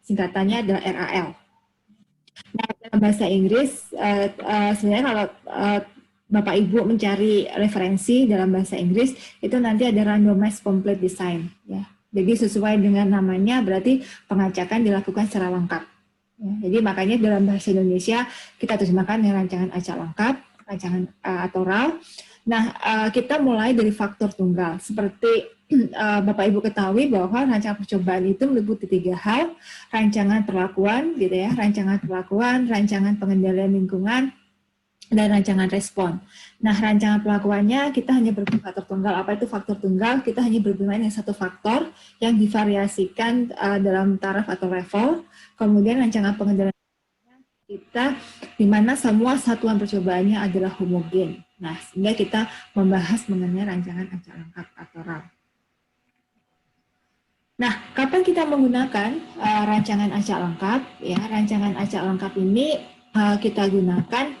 singkatannya adalah RAL. Nah, dalam bahasa Inggris, sebenarnya kalau Bapak Ibu mencari referensi dalam bahasa Inggris, itu nanti ada randomized complete design. Ya. Jadi sesuai dengan namanya, berarti pengacakan dilakukan secara lengkap. Ya, jadi makanya dalam bahasa Indonesia kita terjemahkan dengan rancangan acak lengkap, rancangan atau RAL. Nah, kita mulai dari faktor tunggal. Seperti Bapak Ibu ketahui bahwa rancangan percobaan itu meliputi 3 hal, rancangan perlakuan, gitu ya, rancangan perlakuan, rancangan pengendalian lingkungan, dan rancangan respon. Nah, rancangan perlakuannya kita hanya bermain faktor tunggal. Apa itu faktor tunggal? Kita hanya bermain yang satu faktor yang divariasikan dalam taraf atau level. Kemudian rancangan pengendalian kita di mana semua satuan percobaannya adalah homogen. Nah, sehingga kita membahas mengenai rancangan acak lengkap atau RAL. Nah, kapan kita menggunakan rancangan acak lengkap? Ya, rancangan acak lengkap ini kita gunakan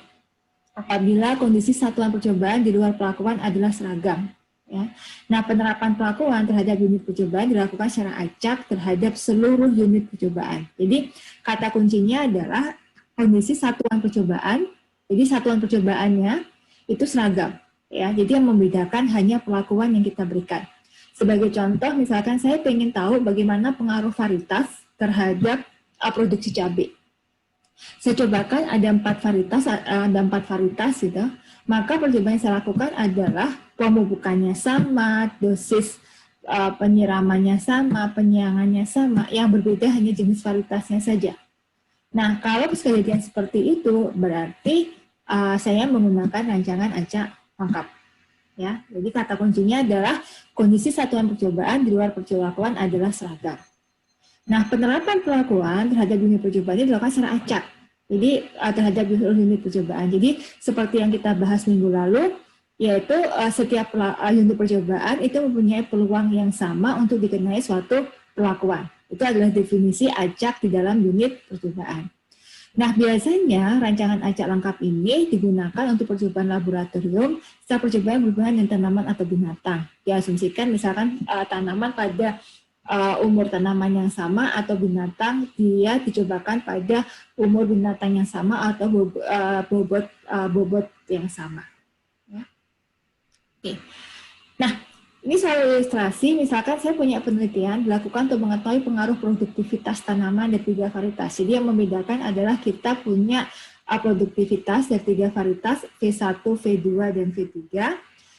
apabila kondisi satuan percobaan di luar pelakuan adalah seragam. Ya. Nah, penerapan pelakuan terhadap unit percobaan dilakukan secara acak terhadap seluruh unit percobaan. Jadi, kata kuncinya adalah kondisi satuan percobaan. Jadi, satuan percobaannya itu seragam. Ya. Jadi, yang membedakan hanya pelakuan yang kita berikan. Sebagai contoh, misalkan saya ingin tahu bagaimana pengaruh varietas terhadap produksi cabai. Saya cobakan ada 4 varietas gitu. Maka percobaan yang saya lakukan adalah pemupukannya sama, dosis penyiramannya sama, penyiangannya sama, yang berbeda hanya jenis varietasnya saja. Nah, kalau kejadian seperti itu berarti saya menggunakan rancangan acak lengkap. Ya, jadi kata kuncinya adalah kondisi satuan percobaan di luar perlakuan adalah seragam. Nah, penerapan pelakuan terhadap unit percobaan ini dilakukan secara acak. Jadi terhadap unit percobaan. Jadi seperti yang kita bahas minggu lalu, yaitu setiap unit percobaan itu mempunyai peluang yang sama untuk dikenai suatu pelakuan. Itu adalah definisi acak di dalam unit percobaan. Nah, biasanya rancangan acak lengkap ini digunakan untuk percobaan laboratorium setelah percobaan berhubungan dengan tanaman atau binatang. Diasumsikan misalkan tanaman pada umur tanaman yang sama atau binatang, dia dicobakan pada umur binatang yang sama atau bobot yang sama. Ya. Oke. Nah, ini soal ilustrasi, misalkan saya punya penelitian dilakukan untuk mengetahui pengaruh produktivitas tanaman dari 3 varietas. Jadi yang membedakan adalah kita punya produktivitas dari 3 varietas, V1, V2, dan V3.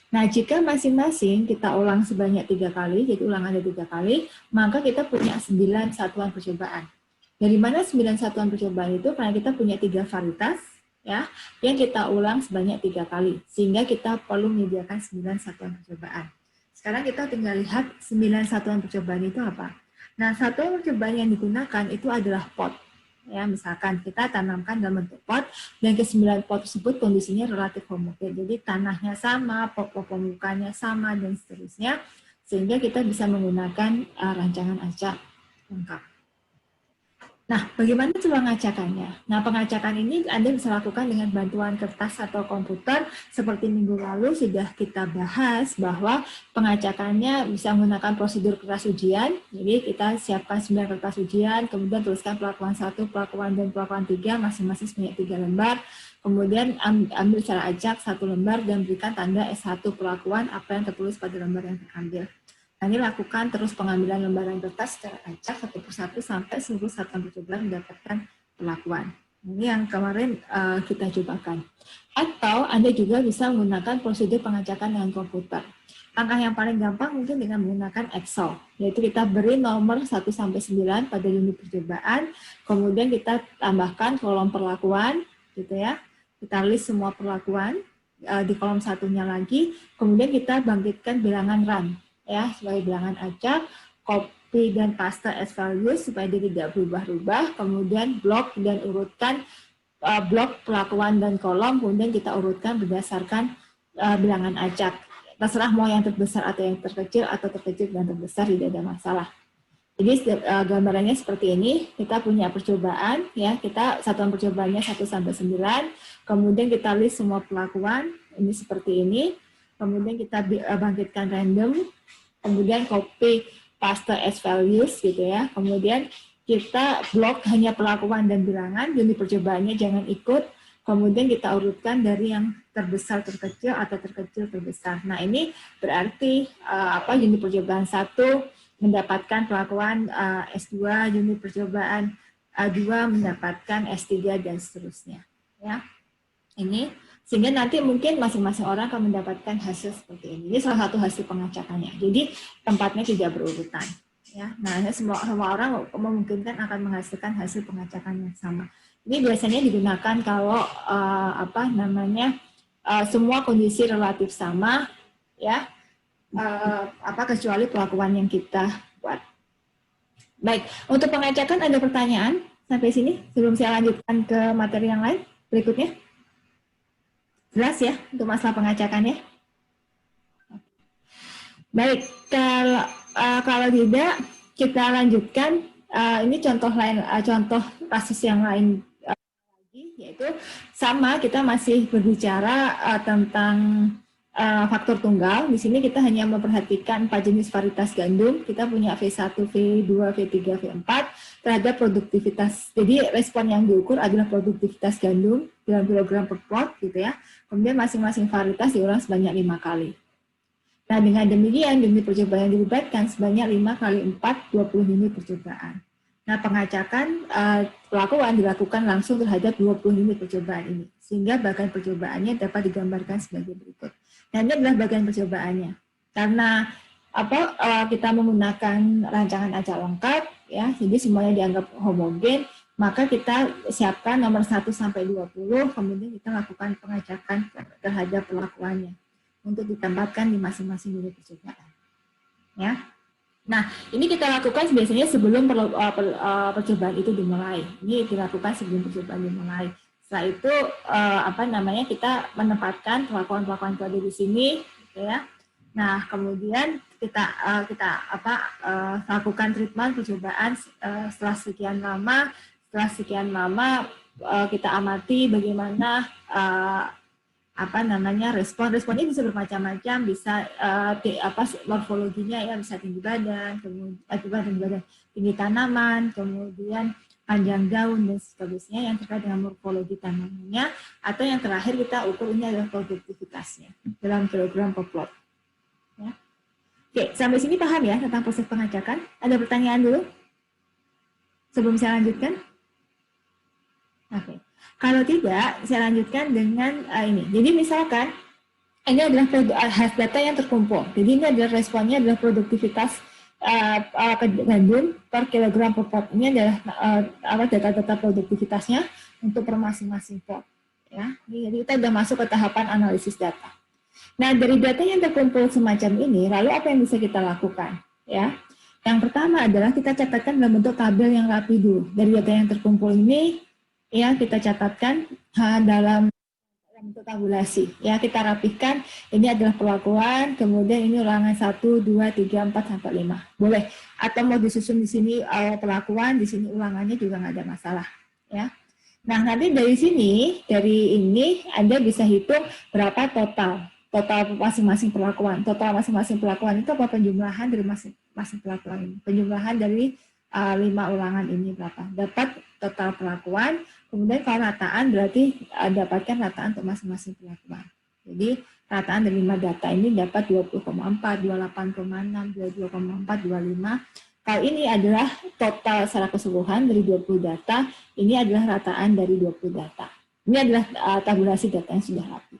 Nah, jika masing-masing kita ulang sebanyak 3 kali, jadi ulangan ada 3 kali, maka kita punya 9 satuan percobaan. Dari mana 9 satuan percobaan itu? Karena kita punya 3 varietas, ya, yang kita ulang sebanyak 3 kali, sehingga kita perlu menyediakan 9 satuan percobaan. Sekarang kita tinggal lihat 9 satuan percobaan itu apa. Nah, satuan percobaan yang digunakan itu adalah pot. Ya, misalkan kita tanamkan dalam bentuk pot, dan ke-9 pot tersebut kondisinya relatif homogen. Jadi tanahnya sama, pemukanya sama, dan seterusnya, sehingga kita bisa menggunakan rancangan acak lengkap. Nah, bagaimana cara pengacakannya? Nah, pengacakan ini Anda bisa lakukan dengan bantuan kertas atau komputer. Seperti minggu lalu sudah kita bahas bahwa pengacakannya bisa menggunakan prosedur kertas ujian. Jadi kita siapkan 9 kertas ujian, kemudian tuliskan pelakuan 1, pelakuan 2, dan pelakuan 3, masing-masing sebanyak 3 lembar. Kemudian ambil secara acak 1 lembar dan berikan tanda S1 pelakuan apa yang tertulis pada lembar yang terambil. Nah, ini lakukan terus pengambilan lembaran kertas secara acak satu persatu sampai seluruh satuan percobaan mendapatkan perlakuan. Ini yang kemarin kita cobakan. Atau Anda juga bisa menggunakan prosedur pengacakan dengan komputer. Langkah yang paling gampang mungkin dengan menggunakan Excel, yaitu kita beri nomor 1 sampai 9 pada unit percobaan, kemudian kita tambahkan kolom perlakuan, gitu ya. Kita list semua perlakuan di kolom satunya lagi, kemudian kita bangkitkan bilangan run. Ya, sebagai bilangan acak, copy dan paste as values supaya dia tidak berubah-ubah, kemudian blok dan urutkan blok pelakuan dan kolom, kemudian kita urutkan berdasarkan bilangan acak. Terserah mau yang terbesar atau yang terkecil, atau terkecil dan terbesar, tidak ada masalah. Jadi gambarannya seperti ini, kita punya percobaan, ya, kita satuan percobaannya 1 sampai 9, kemudian kita list semua pelakuan, ini seperti ini, kemudian kita bangkitkan random, kemudian copy paste as values gitu ya, kemudian kita blok hanya perlakuan dan bilangan, unit percobaannya jangan ikut, kemudian kita urutkan dari yang terbesar terkecil atau terkecil terbesar. Nah, ini berarti unit percobaan 1 mendapatkan perlakuan S2, unit percobaan 2 mendapatkan S3 dan seterusnya, ya. Ini sehingga nanti mungkin masing-masing orang akan mendapatkan hasil seperti ini. Ini salah satu hasil pengacakannya. Jadi tempatnya tidak berurutan, ya. Nah, semua orang memungkinkan akan menghasilkan hasil pengacakan yang sama. Ini biasanya digunakan kalau semua kondisi relatif sama, ya. Kecuali pelakuan yang kita buat. Baik, untuk pengacakan ada pertanyaan sampai sini sebelum saya lanjutkan ke materi yang lain berikutnya. Jelas ya untuk masalah pengacakannya? Baik, kalau tidak kita lanjutkan. Ini contoh lain, contoh kasus yang lain lagi, yaitu sama kita masih berbicara tentang faktor tunggal. Di sini kita hanya memperhatikan 4 jenis varietas gandum. Kita punya V1, V2, V3, V4 terhadap produktivitas. Jadi respon yang diukur adalah produktivitas gandum dalam kilogram per plot, gitu ya. Kemudian masing-masing varietas diulang sebanyak 5 kali. Nah, dengan demikian unit percobaan yang dilibatkan sebanyak 5 kali 4, 20 unit percobaan. Nah, pengacakan pelakuan dilakukan langsung terhadap 20 unit percobaan ini, sehingga bagian percobaannya dapat digambarkan sebagai berikut. Nah, ini adalah bagian percobaannya. Karena kita menggunakan rancangan acak lengkap, ya, jadi semuanya dianggap homogen, maka kita siapkan nomor 1 sampai 20, kemudian kita lakukan pengacakan terhadap pelakuannya untuk ditempatkan di masing-masing unit percobaan. Ya. Nah, ini kita lakukan biasanya sebelum percobaan itu dimulai. Ini dilakukan sebelum percobaan dimulai. Setelah itu kita menempatkan pelakuan-pelakuan itu ada di sini, gitu ya. Nah, kemudian kita lakukan treatment percobaan setelah sekian lama kita amati bagaimana responnya bisa bermacam-macam, bisa morfologinya ya, bisa tinggi badan, kemudian tinggi tanaman, kemudian panjang daun dan seterusnya yang terkait dengan morfologi tanamannya, atau yang terakhir kita ukur ini adalah produktivitasnya dalam kilogram per plot. Ya. Oke, sampai sini paham ya tentang proses pengacakan? Ada pertanyaan dulu sebelum saya lanjutkan? Oke. Kalau tidak, saya lanjutkan dengan ini. Jadi misalkan ini adalah hasil data yang terkumpul. Jadi ini adalah responnya adalah produktivitas gandum per kilogram per pot. Ini adalah data-data produktivitasnya untuk per masing-masing pot. Ya, jadi kita sudah masuk ke tahapan analisis data. Nah, dari data yang terkumpul semacam ini, lalu apa yang bisa kita lakukan? Ya, yang pertama adalah kita catatkan dalam bentuk tabel yang rapi dulu. Dari data yang terkumpul ini, ya kita catatkan dalam bentuk tabulasi. Ya, kita rapihkan. Ini adalah perlakuan, kemudian ini ulangan 1, 2, 3, 4 sampai 5. Boleh. Atau mau disusun di sini perlakuan, di sini ulangannya juga nggak ada masalah. Ya. Nah, nanti dari ini Anda bisa hitung berapa total masing-masing perlakuan. Total masing-masing perlakuan itu apa penjumlahan dari masing-masing perlakuan ini. Penjumlahan dari 5 ulangan ini berapa. Dapat total perlakuan, kemudian kalau rataan berarti dapatkan rataan untuk masing-masing perlakuan. Jadi rataan dari 5 data ini dapat 20,4, 28,6, 22,4, 25. Kalau ini adalah total secara keseluruhan dari 20 data, ini adalah rataan dari 20 data. Ini adalah tabulasi data yang sudah rapi.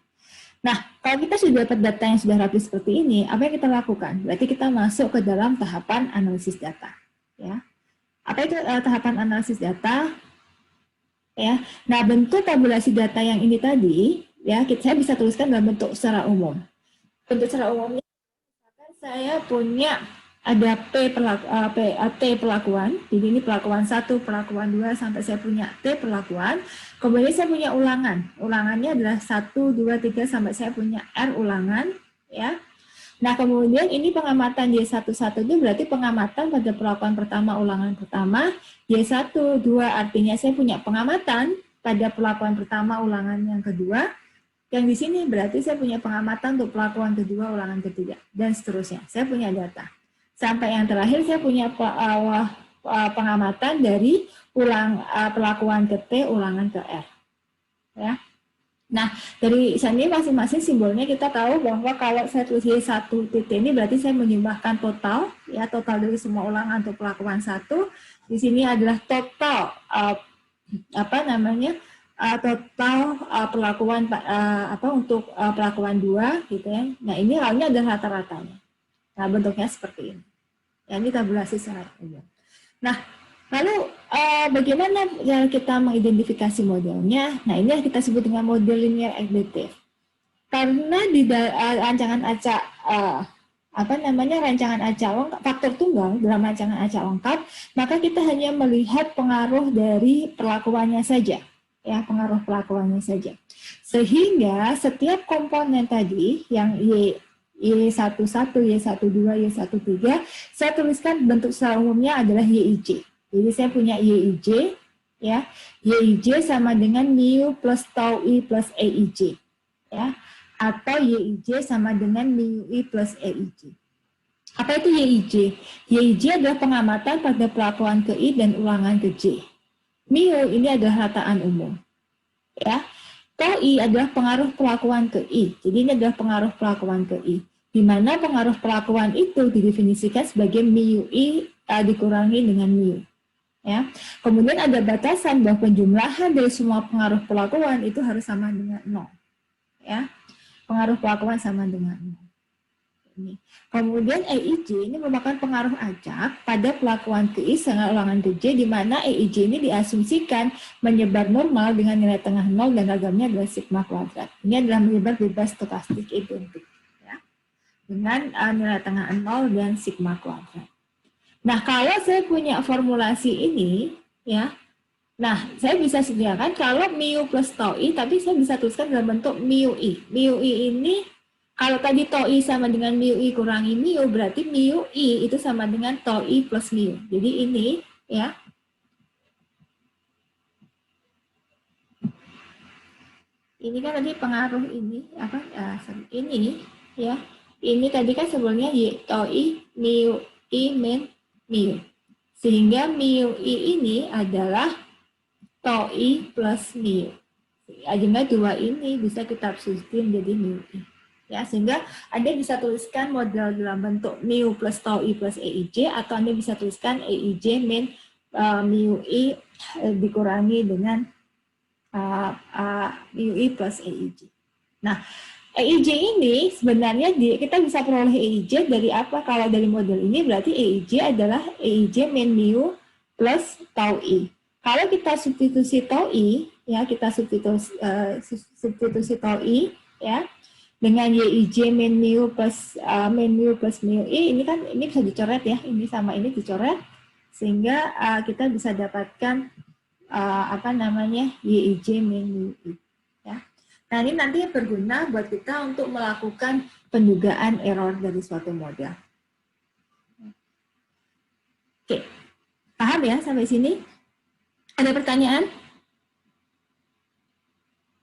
Nah, kalau kita sudah dapat data yang sudah rapi seperti ini, apa yang kita lakukan? Berarti kita masuk ke dalam tahapan analisis data. Ya. Apa itu tahapan analisis data? Ya. Nah, bentuk tabulasi data yang ini tadi, ya, saya bisa tuliskan dalam bentuk secara umum. Bentuk secara umumnya, misalkan saya punya ada T perlakuan, jadi ini perlakuan 1, perlakuan 2, sampai saya punya T perlakuan, kemudian saya punya ulangan. Ulangannya adalah 1, 2, 3, sampai saya punya R ulangan. Ya. Nah, kemudian ini pengamatan Y11 itu berarti pengamatan pada perlakuan pertama, ulangan pertama. Y1, 2 artinya saya punya pengamatan pada perlakuan pertama, ulangan yang kedua. Yang di sini berarti saya punya pengamatan untuk perlakuan kedua, ulangan ketiga, dan seterusnya. Saya punya data. Sampai yang terakhir saya punya pengamatan dari perlakuan ke T ulangan ke R. Ya. Nah, dari sini masing-masing simbolnya kita tahu bahwa kalau saya tulis Y1 titik ini berarti saya menyumbangkan total, ya total dari semua ulangan untuk perlakuan 1. Di sini adalah total total perlakuan untuk perlakuan 2 gitu ya. Nah, ini halnya adalah rata-ratanya. Nah, bentuknya seperti ini. Ya, ini tabulasi secara umum. Nah, lalu bagaimana kita mengidentifikasi modelnya? Nah, ini yang kita sebut dengan model linear additive. Karena di rancangan acak rancangan acak lengkap, faktor tunggal dalam rancangan acak lengkap, maka kita hanya melihat pengaruh dari perlakuannya saja, ya pengaruh perlakuannya saja. Sehingga setiap komponen tadi yang Y11, Y12, Y13, saya tuliskan bentuk secara umumnya adalah YIJ. Jadi saya punya YIJ, ya, YIJ sama dengan mu plus tau I plus EIJ, ya, atau YIJ sama dengan mu I plus EIJ. Apa itu YIJ? YIJ adalah pengamatan pada perlakuan ke I dan ulangan ke J. Mu ini adalah rataan umum, ya. Tau I adalah pengaruh perlakuan ke I. Jadi ini adalah pengaruh perlakuan ke I. Di mana pengaruh perlakuan itu didefinisikan sebagai mu I dikurangi dengan mu. Ya. Kemudian ada batasan bahwa penjumlahan dari semua pengaruh perlakuan itu harus sama dengan 0. Ya. Pengaruh perlakuan sama dengan 0. Ini. Kemudian EIJ ini merupakan pengaruh acak pada perlakuan ke I dengan ulangan ke J, di mana EIJ ini diasumsikan menyebar normal dengan nilai tengah 0 dan ragamnya adalah sigma kuadrat. Ini adalah menyebar bebas stokastik identik, ya, dengan nilai tengah 0 dan sigma kuadrat. Nah, kalau saya punya formulasi ini, ya, nah, saya bisa sediakan kalau mu plus tau I, tapi saya bisa tuliskan dalam bentuk mu I. Mu I ini, kalau tadi tau I sama dengan mu I kurangi mu, berarti mu I itu sama dengan tau I plus mu. Jadi ini, ya. Ini kan tadi pengaruh ini, ini, ya. Ini tadi kan sebelumnya tau I, mu I min mu. Sehingga mu I ini adalah tau I plus mu. Sehingga dua ini bisa kita substitusi menjadi mu I. Ya, sehingga Anda bisa tuliskan model dalam bentuk mu plus tau I plus EIJ, atau Anda bisa tuliskan EIJ min mu I dikurangi dengan mu I plus EIJ. Nah, EIJ ini sebenarnya kita bisa peroleh EIJ dari apa? Kalau dari model ini berarti EIJ adalah EIJ min mu plus tau I. Kalau kita substitusi tau I, ya kita substitusi tau I, ya dengan YIJ min mu plus mu I, ini kan ini bisa dicoret ya, ini sama ini dicoret, sehingga kita bisa dapatkan YIJ min mu I. Nah, ini nanti berguna buat kita untuk melakukan pendugaan error dari suatu model. Oke, paham ya sampai sini? Ada pertanyaan?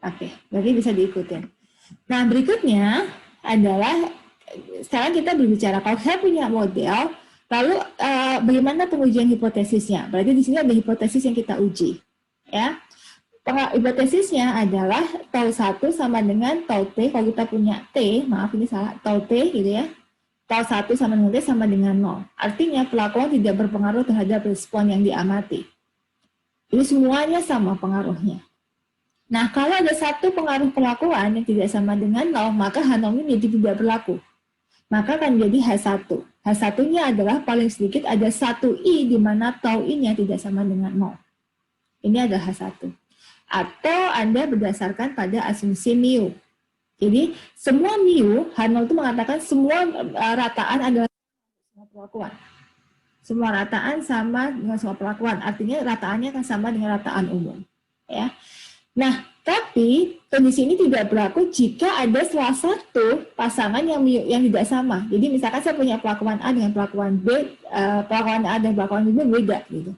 Oke, berarti bisa diikutin. Nah, berikutnya adalah, sekarang kita berbicara, kalau saya punya model, lalu bagaimana pengujian hipotesisnya? Berarti di sini ada hipotesis yang kita uji. Ya. Hipotesisnya adalah tau 1 sama dengan tau T, kalau kita punya T, maaf ini salah, tau T gitu ya, tau 1 sama dengan T sama dengan 0. Artinya perlakuan tidak berpengaruh terhadap respon yang diamati. Jadi semuanya sama pengaruhnya. Nah, kalau ada satu pengaruh perlakuan yang tidak sama dengan 0, maka H0 ini jadi tidak berlaku. Maka akan jadi H1. H1-nya adalah paling sedikit ada 1I di mana tau I-nya tidak sama dengan 0. Ini adalah H1. Atau Anda berdasarkan pada asumsi mu. Jadi semua mu, H0 itu mengatakan semua rataan adalah semua perlakuan. Semua rataan sama dengan semua perlakuan. Artinya rataannya akan sama dengan rataan umum. Ya. Nah, tapi kondisi ini tidak berlaku jika ada salah satu pasangan yang tidak sama. Jadi misalkan saya punya perlakuan A dengan perlakuan B, perlakuan A dan perlakuan B berbeda gitu.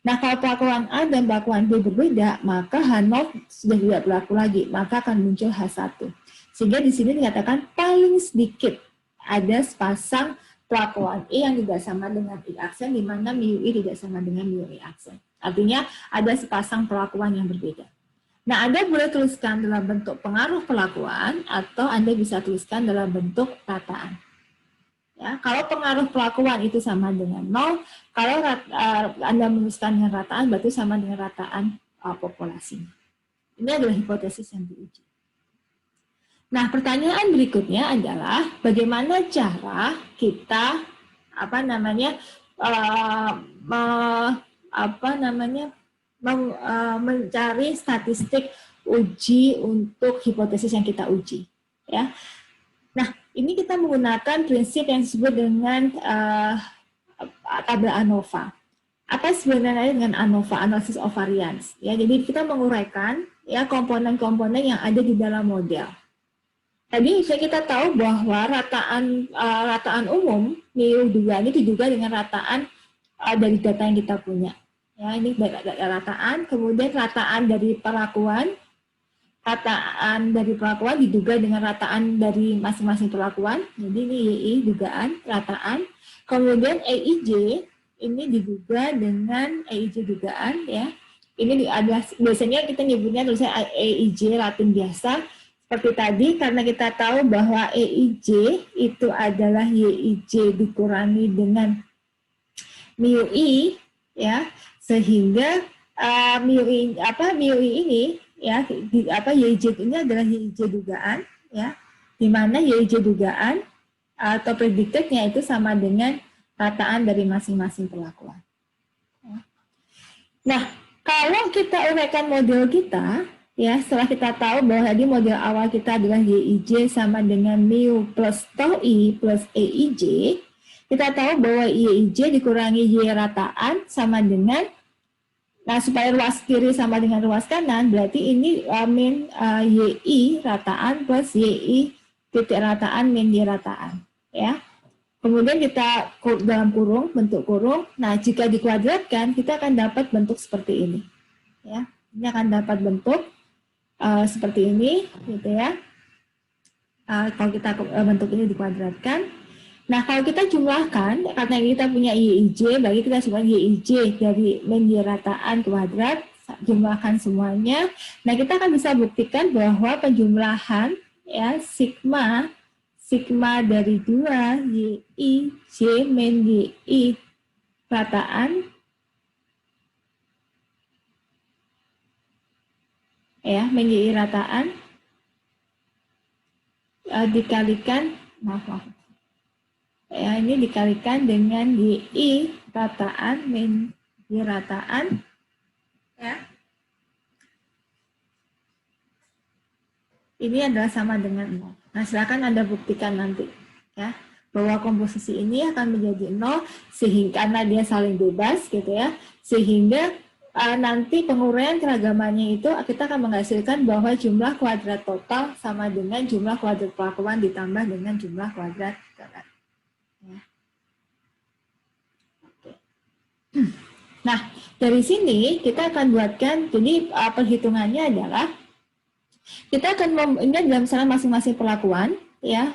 Nah, kalau perlakuan A dan perlakuan B berbeda, maka H0 sudah tidak berlaku lagi, maka akan muncul H1. Sehingga di sini dikatakan paling sedikit ada sepasang pelakuan E yang tidak sama dengan I aksen, di mana mu I tidak sama dengan mu I aksen. Artinya ada sepasang pelakuan yang berbeda. Nah, Anda boleh tuliskan dalam bentuk pengaruh pelakuan atau Anda bisa tuliskan dalam bentuk rataan. Ya, kalau pengaruh pelakuan itu sama dengan 0, kalau Anda menuliskan dengan rataan berarti sama dengan rataan populasi. Ini adalah hipotesis yang diuji. Nah, pertanyaan berikutnya adalah bagaimana cara kita mencari statistik uji untuk hipotesis yang kita uji, ya. Nah, ini kita menggunakan prinsip yang disebut dengan tabel ANOVA. Apa sebenarnya dengan ANOVA, analysis of variance? Ya, jadi kita menguraikan ya komponen-komponen yang ada di dalam model. Tadi kita tahu bahwa rataan umum mu dugaan itu juga dengan rataan dari data yang kita punya. Ya, ini rataan, kemudian rataan dari perlakuan. Rataan dari perlakuan diduga dengan rataan dari masing-masing perlakuan. Jadi ini YI dugaan, rataan. Kemudian EIJ ini diduga dengan EIJ dugaan, ya. Ini ada biasanya kita nyebutnya tulisannya EIJ Latin biasa. Seperti tadi, karena kita tahu bahwa EIJ itu adalah YIJ dikurangi dengan mu I, ya, sehingga mu I ini, ya, YIJ ini adalah YIJ dugaan, ya, di mana YIJ dugaan atau predictednya itu sama dengan rataan dari masing-masing perlakuan. Nah, kalau kita uraikan model kita, ya, setelah kita tahu bahwa tadi model awal kita adalah YIJ sama dengan mu plus tau I plus EIJ, kita tahu bahwa YIJ dikurangi Y rataan sama dengan, nah supaya ruas kiri sama dengan ruas kanan, berarti ini min YI rataan plus YI titik rataan min Y rataan, ya. Kemudian kita dalam kurung, bentuk kurung, nah jika dikuadratkan, kita akan dapat bentuk seperti ini, ya. Ini akan dapat bentuk seperti ini, gitu ya. Kalau kita bentuk ini dikuadratkan, nah kalau kita jumlahkan, karena kita punya YIJ, bagi kita sebagai YIJ dari min Y rataan kuadrat, jumlahkan semuanya. Nah kita akan bisa buktikan bahwa penjumlahan, ya, sigma dari 2 YIJ min YI rataan, ya, menjadi rataan dikalikan, ya, ini dikalikan dengan YI rataan min Y rataan, ya, ini adalah sama dengan 0. Nah, silakan Anda buktikan nanti, ya, bahwa komposisi ini akan menjadi 0 sehingga karena dia saling bebas, gitu ya, sehingga nanti penguraian keragamannya itu kita akan menghasilkan bahwa jumlah kuadrat total sama dengan jumlah kuadrat pelakuan ditambah dengan jumlah kuadrat kuadrat. Ya. Oke. Nah, dari sini kita akan buatkan, jadi perhitungannya adalah kita akan ini dalam misalnya masing-masing perlakuan, ya.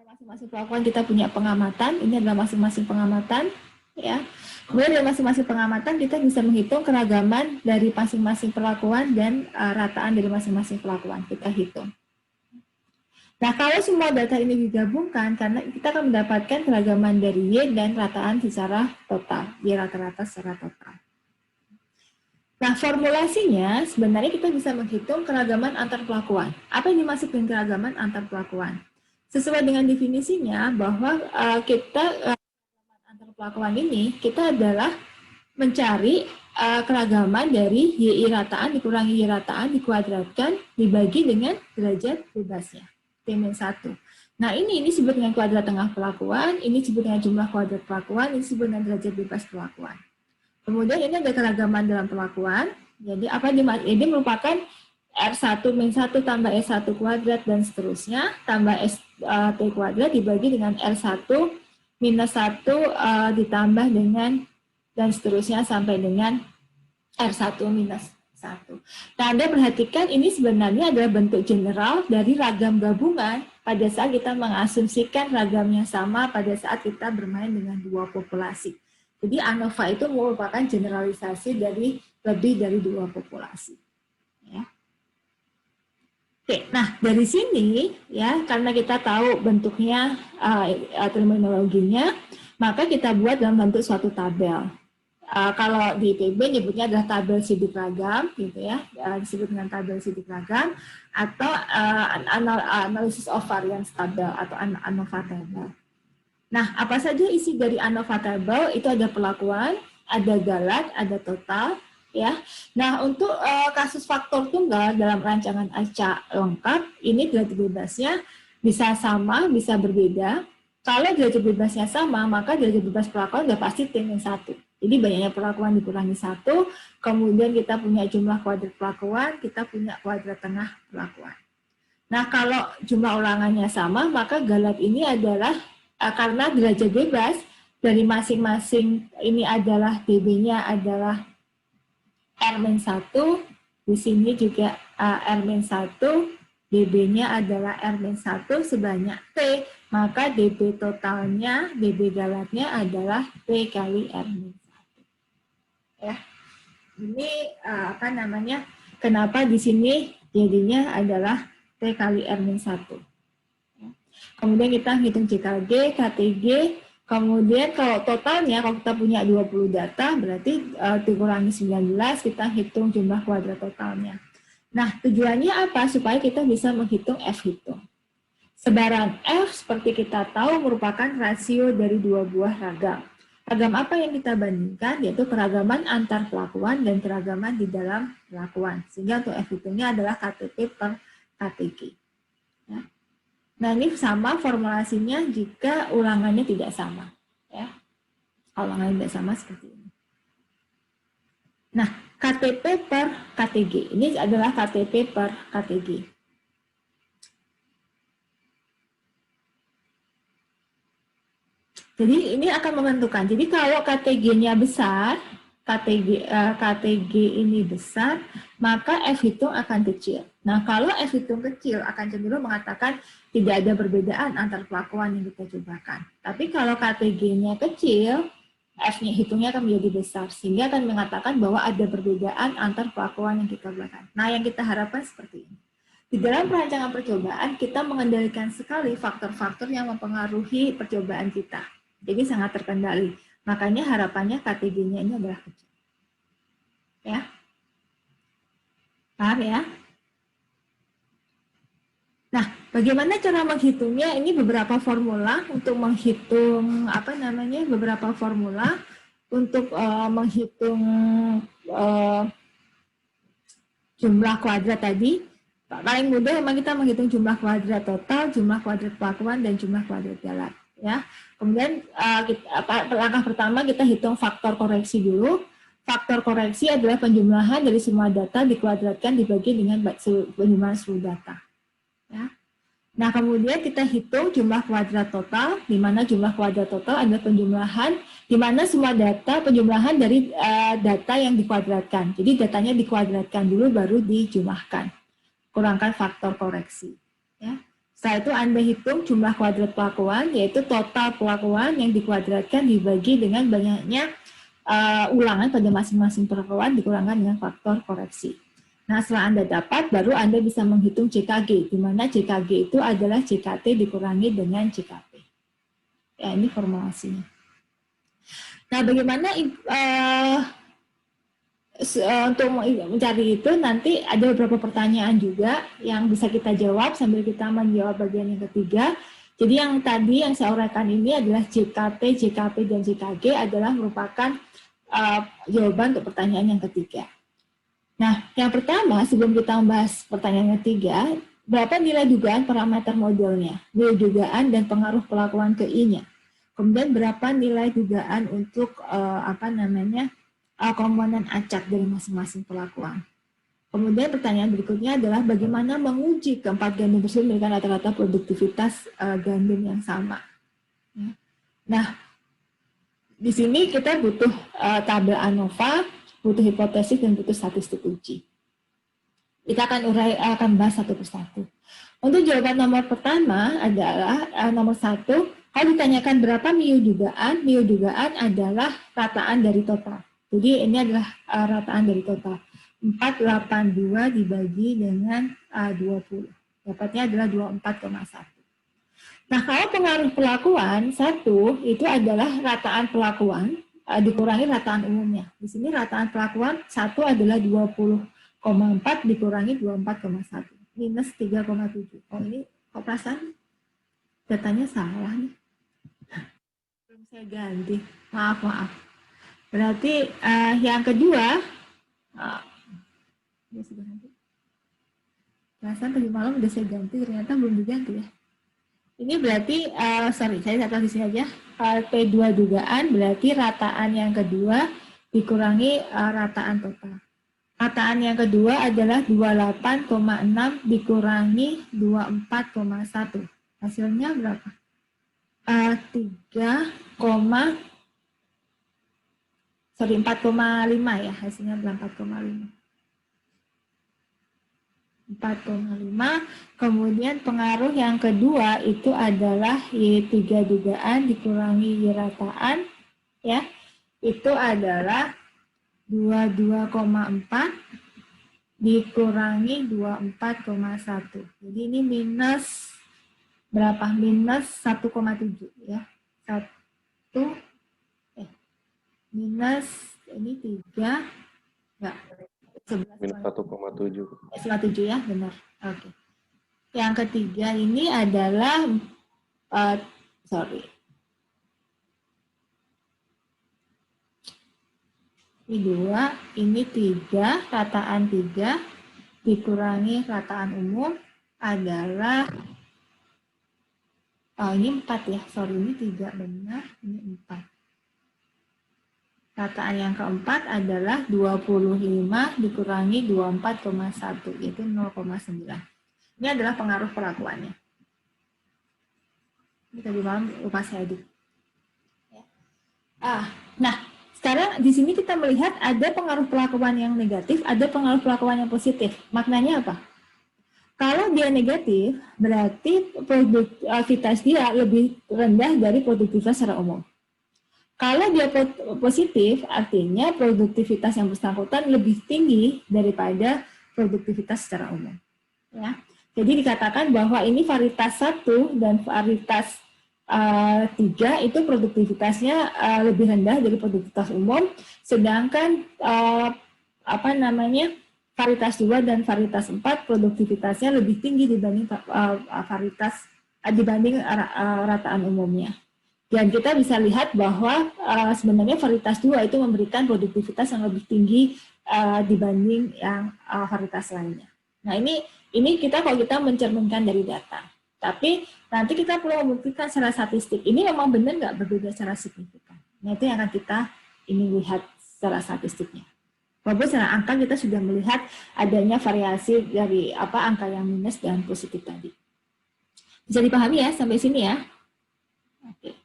Masing-masing perlakuan kita punya pengamatan, ini adalah masing-masing pengamatan, ya. Kemudian dari masing-masing pengamatan kita bisa menghitung keragaman dari masing-masing perlakuan dan rataan dari masing-masing perlakuan kita hitung. Nah, kalau semua data ini digabungkan, karena kita akan mendapatkan keragaman dari Y dan rataan secara total, Y rata-rata secara total. Nah, formulasinya sebenarnya kita bisa menghitung keragaman antar pelakuan. Apa yang dimaksud dengan keragaman antar pelakuan? Sesuai dengan definisinya bahwa kita antar pelakuan ini, kita adalah mencari keragaman dari YI rataan dikurangi Y rataan dikuadratkan dibagi dengan derajat bebasnya, T-1. Nah, ini disebut dengan kuadrat tengah pelakuan, ini disebut dengan jumlah kuadrat pelakuan, ini disebut dengan derajat bebas pelakuan. Kemudian ini ada keragaman dalam pelakuan, jadi apa ini merupakan R1 min 1 tambah S1 kuadrat dan seterusnya, tambah ST kuadrat dibagi dengan R1 minus 1 ditambah dengan dan seterusnya sampai dengan R1 minus 1. Nah, Anda perhatikan ini sebenarnya adalah bentuk general dari ragam gabungan pada saat kita mengasumsikan ragamnya sama pada saat kita bermain dengan dua populasi. Jadi ANOVA itu merupakan generalisasi dari lebih dari dua populasi. Ya. Oke, nah dari sini ya karena kita tahu bentuknya terminologinya, maka kita buat dalam bentuk suatu tabel. Kalau di IPB nyebutnya adalah tabel sidik ragam, gitu ya, disebut dengan tabel sidik ragam, atau analysis of variance table atau ANOVA table. Nah, apa saja isi dari ANOVA table? Itu ada perlakuan, ada galat, ada total, ya. Nah, untuk kasus faktor tunggal dalam rancangan acak lengkap, ini derajat bebasnya bisa sama, bisa berbeda. Kalau derajat bebasnya sama, maka derajat bebas perlakuan sudah pasti T-1. Jadi banyaknya perlakuan dikurangi 1, kemudian kita punya jumlah kuadrat perlakuan, kita punya kuadrat tengah perlakuan. Nah, kalau jumlah ulangannya sama, maka galat ini adalah karena derajat bebas dari masing-masing ini adalah dB-nya adalah R-1, di sini juga R-1, dB-nya adalah R-1 sebanyak T, maka dB totalnya, dB galatnya adalah T kali R-1. Ya, ini kenapa di sini jadinya adalah T kali R-1. Kemudian kita hitung CKG, KTG, kemudian kalau totalnya, kalau kita punya 20 data, berarti dikurangi 19, kita hitung jumlah kuadrat totalnya. Nah, tujuannya apa? Supaya kita bisa menghitung F hitung. Sebaran F, seperti kita tahu, merupakan rasio dari dua buah ragam. Ragam apa yang kita bandingkan? Yaitu keragaman antar pelakuan dan keragaman di dalam pelakuan. Sehingga untuk F hitungnya adalah KTP per KTG. Ya. Nah, ini sama formulasinya jika ulangannya tidak sama. Ya. Ulangannya tidak sama seperti ini. Nah, KTP per KTG. Ini adalah KTP per KTG. Jadi ini akan menentukan. Jadi kalau KTG-nya besar, KTG ini besar, maka F hitung akan kecil. Nah, kalau F hitung kecil akan cenderung mengatakan tidak ada perbedaan antar pelakuan yang kita cobakan. Tapi kalau KTG-nya kecil, F-nya hitungnya akan menjadi besar, sehingga akan mengatakan bahwa ada perbedaan antar pelakuan yang kita cobakan. Nah, yang kita harapkan seperti ini. Di dalam perancangan percobaan, kita mengendalikan sekali faktor-faktor yang mempengaruhi percobaan kita. Jadi sangat terkendali. Makanya harapannya KTG-nya ini adalah kecil. Ya. Paham ya? Nah, bagaimana cara menghitungnya? Ini beberapa formula untuk menghitung beberapa formula untuk menghitung jumlah kuadrat tadi. Paling mudah memang kita menghitung jumlah kuadrat total, jumlah kuadrat pelakuan, dan jumlah kuadrat galat. Ya. Kemudian langkah pertama kita hitung faktor koreksi dulu. Faktor koreksi adalah penjumlahan dari semua data dikuadratkan dibagi dengan penjumlahan seluruh data. Ya. Nah, kemudian kita hitung jumlah kuadrat total, di mana jumlah kuadrat total adalah penjumlahan, di mana semua data penjumlahan dari data yang dikuadratkan. Jadi datanya dikuadratkan dulu baru dijumlahkan. Kurangkan faktor koreksi. Ya. Setelah itu Anda hitung jumlah kuadrat pelakuan, yaitu total pelakuan yang dikuadratkan dibagi dengan banyaknya ulangan pada masing-masing pelakuan dikurangkan dengan faktor koreksi. Nah, setelah Anda dapat, baru Anda bisa menghitung CKG, di mana CKG itu adalah CKT dikurangi dengan CKP. Ya, ini formulasinya. Nah, bagaimana untuk mencari itu nanti ada beberapa pertanyaan juga yang bisa kita jawab sambil kita menjawab bagian yang ketiga. Jadi yang tadi yang saya uraikan ini adalah JKT, JKP, dan JKG adalah merupakan jawaban untuk pertanyaan yang ketiga. Nah, yang pertama sebelum kita membahas pertanyaan yang ketiga, berapa nilai dugaan parameter modelnya, nilai dugaan dan pengaruh pelakuan ke I-nya. Kemudian berapa nilai dugaan untuk komponen acak dari masing-masing pelakuan. Kemudian pertanyaan berikutnya adalah bagaimana menguji keempat gandum tersebut memberikan rata-rata produktivitas gandum yang sama. Nah, di sini kita butuh tabel ANOVA, butuh hipotesis dan butuh statistik uji. Kita akan bahas satu persatu. Untuk jawaban nomor pertama adalah nomor 1, kalau ditanyakan berapa MIU dugaan adalah rataan dari total. Jadi ini adalah rataan dari total. 482 dibagi dengan 20. Dapatnya adalah 24,1. Nah, kalau pengaruh perlakuan, 1 itu adalah rataan perlakuan dikurangi rataan umumnya. Di sini rataan perlakuan 1 adalah 20,4 dikurangi 24,1. Minus 3,7. Oh, ini kok perasaan datanya salah nih. Belum saya ganti. Maaf. Berarti yang kedua, ini sudah ganti. Perasaan tadi malam udah saya ganti, ternyata belum diganti ya. Ini berarti, saya catat di sini aja. P2 dugaan berarti rataan yang kedua dikurangi rataan total. Rataan yang kedua adalah 28,6 dikurangi 24,1. Hasilnya berapa? 4,5 ya, hasilnya adalah 4,5. 4,5. Kemudian pengaruh yang kedua itu adalah Y3 dugaan dikurangi Y rataan, ya. Itu adalah 22,4 dikurangi 24,1. Jadi ini minus berapa? Minus 1,7 ya. Minus ini 3 enggak 11 minus 1,7. 1,7 ya, benar. Oke. Yang ketiga ini adalah ini 2, ini 3, rataan 3 dikurangi rataan umum adalah ini 4 ya, ini 3 benar, ini 4. Rataan yang keempat adalah 25 dikurangi 24,1, yaitu 0,9. Ini adalah pengaruh perlakuannya. Ini tadi malam lupa saya edit. Nah, sekarang di sini kita melihat ada pengaruh perlakuan yang negatif, ada pengaruh perlakuan yang positif. Maknanya apa? Kalau dia negatif, berarti produktivitas dia lebih rendah dari produktivitas secara umum. Kalau dia positif, artinya produktivitas yang bersangkutan lebih tinggi daripada produktivitas secara umum. Ya. Jadi dikatakan bahwa ini varietas 1 dan varietas 3 itu produktivitasnya lebih rendah dari produktivitas umum, sedangkan varietas 2 dan varietas 4 produktivitasnya lebih tinggi dibanding rataan umumnya. Dan kita bisa lihat bahwa sebenarnya varietas 2 itu memberikan produktivitas yang lebih tinggi dibanding yang varietas lainnya. Nah, ini kalau kita mencerminkan dari data. Tapi nanti kita perlu membuktikan secara statistik. Ini memang benar nggak berbeda secara signifikan. Nah, itu yang akan kita lihat secara statistiknya. Walaupun secara angka kita sudah melihat adanya variasi dari angka yang minus dan positif tadi. Bisa dipahami ya sampai sini ya? Oke.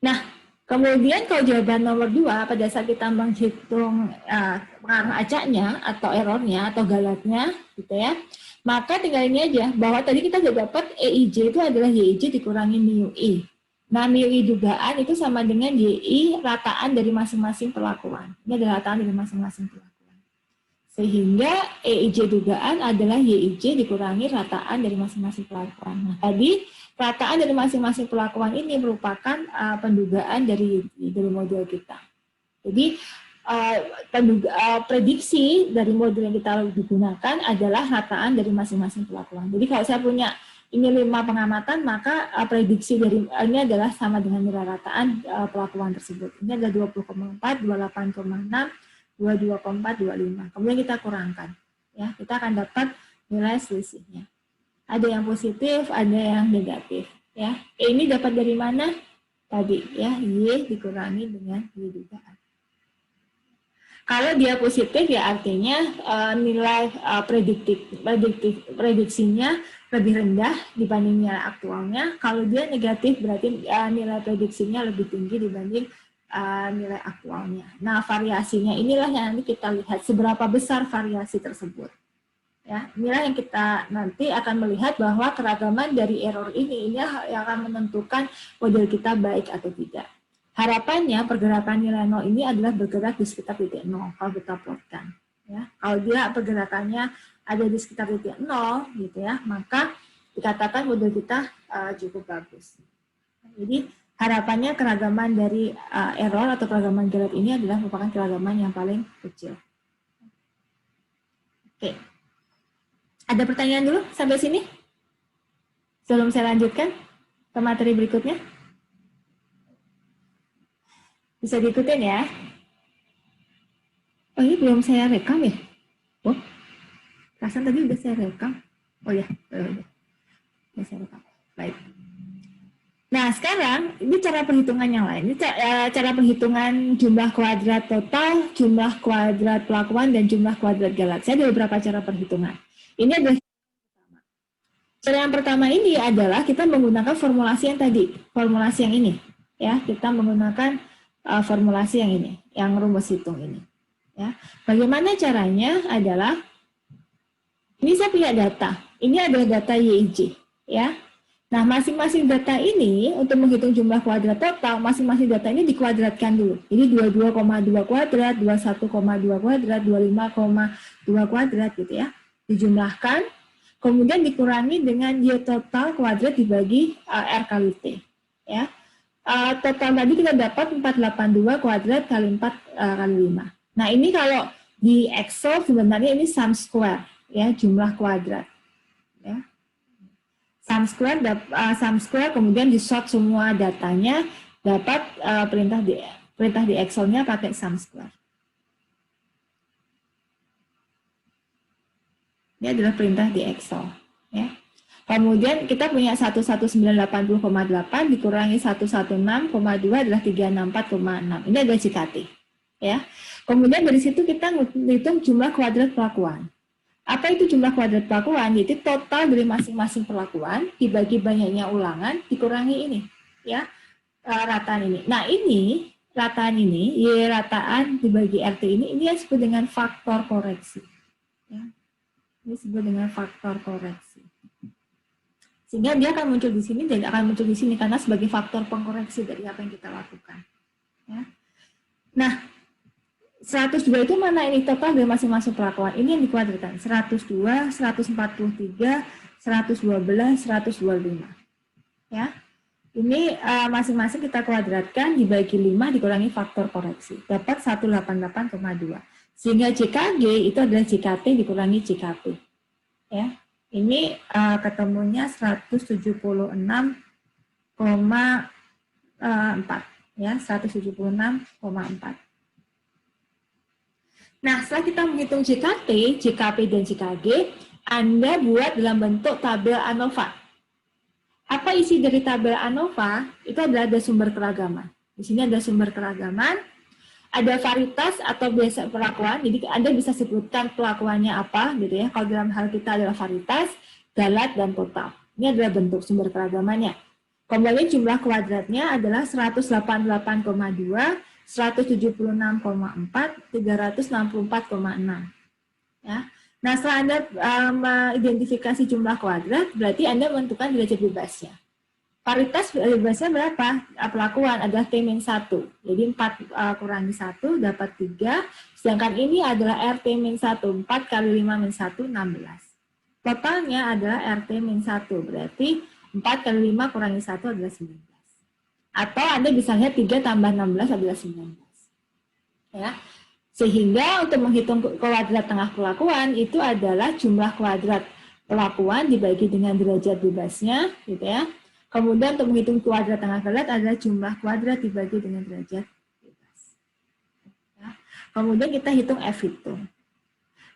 Nah, kemudian kalau jawaban nomor 2, pada saat kita menghitung pengaruh acaknya atau errornya atau galatnya, gitu ya, maka tinggal ini aja, bahwa tadi kita sudah dapat EIJ itu adalah YIJ dikurangi MIUI. Nah, MIUI dugaan itu sama dengan YI rataan dari masing-masing perlakuan. Ini adalah rataan dari masing-masing perlakuan. Sehingga EIJ dugaan adalah YIJ dikurangi rataan dari masing-masing perlakuan. Nah, tadi rataan dari masing-masing perlakuan ini merupakan pendugaan dari model kita. Jadi, prediksi dari model yang kita digunakan adalah rataan dari masing-masing perlakuan. Jadi kalau saya punya ini 5 pengamatan, maka prediksi dari ini adalah sama dengan nilai rataan perlakuan tersebut. Ini adalah 20,4, 28,6, 22,4, 25. Kemudian kita kurangkan, ya, kita akan dapat nilai selisihnya. Ada yang positif, ada yang negatif, ya. Ini dapat dari mana? Tadi, ya, Y dikurangi dengan Y dugaan. Kalau dia positif ya artinya nilai prediksinya lebih rendah dibanding nilai aktualnya. Kalau dia negatif berarti nilai prediksinya lebih tinggi dibanding nilai aktualnya. Nah, variasinya inilah yang nanti kita lihat seberapa besar variasi tersebut. Ya, inilah yang kita nanti akan melihat bahwa keragaman dari error ini yang akan menentukan model kita baik atau tidak. Harapannya pergerakan nilai 0 ini adalah bergerak di sekitar titik 0 kalau kita plotkan. Ya, kalau dia pergerakannya ada di sekitar titik 0 gitu ya, maka dikatakan model kita cukup bagus. Jadi harapannya keragaman dari error atau keragaman Galat ini adalah merupakan keragaman yang paling kecil. Oke. Ada pertanyaan dulu sampai sini? Sebelum saya lanjutkan ke materi berikutnya. Bisa diikutin ya. Oh, ini belum saya rekam ya? Oh, perasaan tadi udah saya rekam. Oh ya, udah saya rekam. Baik. Nah, sekarang ini cara perhitungan yang lain. Ini cara perhitungan jumlah kuadrat total, jumlah kuadrat pelakuan, dan jumlah kuadrat Galat. Saya ada beberapa cara perhitungan. Ini adalah cara yang pertama ini adalah kita menggunakan formulasi yang tadi, formulasi yang ini. Ya, kita menggunakan formulasi yang ini, yang rumus hitung ini. Ya, bagaimana caranya adalah ini saya punya data. Ini adalah data YIJ. Ya. Nah, masing-masing data ini untuk menghitung jumlah kuadrat total, masing-masing data ini dikuadratkan dulu. Jadi 22,2 kuadrat, 21,2 kuadrat, 25,2 kuadrat gitu ya. Dijumlahkan, kemudian dikurangi dengan Y total kuadrat dibagi R kali T. Ya. Total tadi kita dapat 482 kuadrat kali 4 kali 5. Nah, ini kalau di Excel sebenarnya ini sum square, ya, jumlah kuadrat. Ya. Sum square kemudian di sort semua datanya, dapat perintah di Excel-nya pakai sum square. Ini adalah perintah di Excel. Ya. Kemudian kita punya 11980,8 dikurangi 116,2 adalah 364,6. Ini adalah JKT. Ya. Kemudian dari situ kita hitung jumlah kuadrat pelakuan. Apa itu jumlah kuadrat pelakuan? Jadi total dari masing-masing pelakuan dibagi banyaknya ulangan dikurangi ini, ya, rataan ini. Nah, ini rataan ini, Y rataan dibagi RT ini yang disebut dengan faktor koreksi. Ya. Ini disebut dengan faktor koreksi. Sehingga dia akan muncul di sini dan akan muncul di sini karena sebagai faktor pengkoreksi dari apa yang kita lakukan. Ya. Nah, 102 itu mana ini total dari masing-masing pelakuan? Ini yang dikuadratkan. 102, 143, 112, 125. Ya. Ini masing-masing kita kuadratkan dibagi 5 dikurangi faktor koreksi. Dapat 188,2. Sehingga JKG itu adalah JKT dikurangi JKP. Ya. Ini ketemunya 176,4. Ya, 176,4. Nah, setelah kita menghitung JKT, JKP, dan JKG, Anda buat dalam bentuk tabel ANOVA. Apa isi dari tabel ANOVA? Itu adalah ada sumber keragaman. Di sini ada sumber keragaman, ada varietas atau biasa pelakuan, jadi Anda bisa sebutkan pelakuannya apa, gitu ya. Kalau dalam hal kita adalah varietas, Galat, dan total. Ini adalah bentuk sumber keragamannya. Kemudian jumlah kuadratnya adalah 188,2, 176,4, 364,6. Ya. Nah, setelah Anda mengidentifikasi jumlah kuadrat, berarti Anda menentukan derajat bebasnya. Varietas bebasnya berapa? Pelakuan adalah T-1. Jadi 4 kurangi 1 dapat 3, sedangkan ini adalah RT-1. 4 kali 5-1, 16. Totalnya adalah RT-1, berarti 4 kali 5 kurangi 1 adalah 19. Atau Anda bisa lihat 3 tambah 16 adalah 19. Ya. Sehingga untuk menghitung kuadrat tengah pelakuan itu adalah jumlah kuadrat pelakuan dibagi dengan derajat bebasnya, gitu ya. Kemudian untuk menghitung kuadrat tengah Galat adalah jumlah kuadrat dibagi dengan derajat bebas. Ya. Kemudian kita hitung F hitung.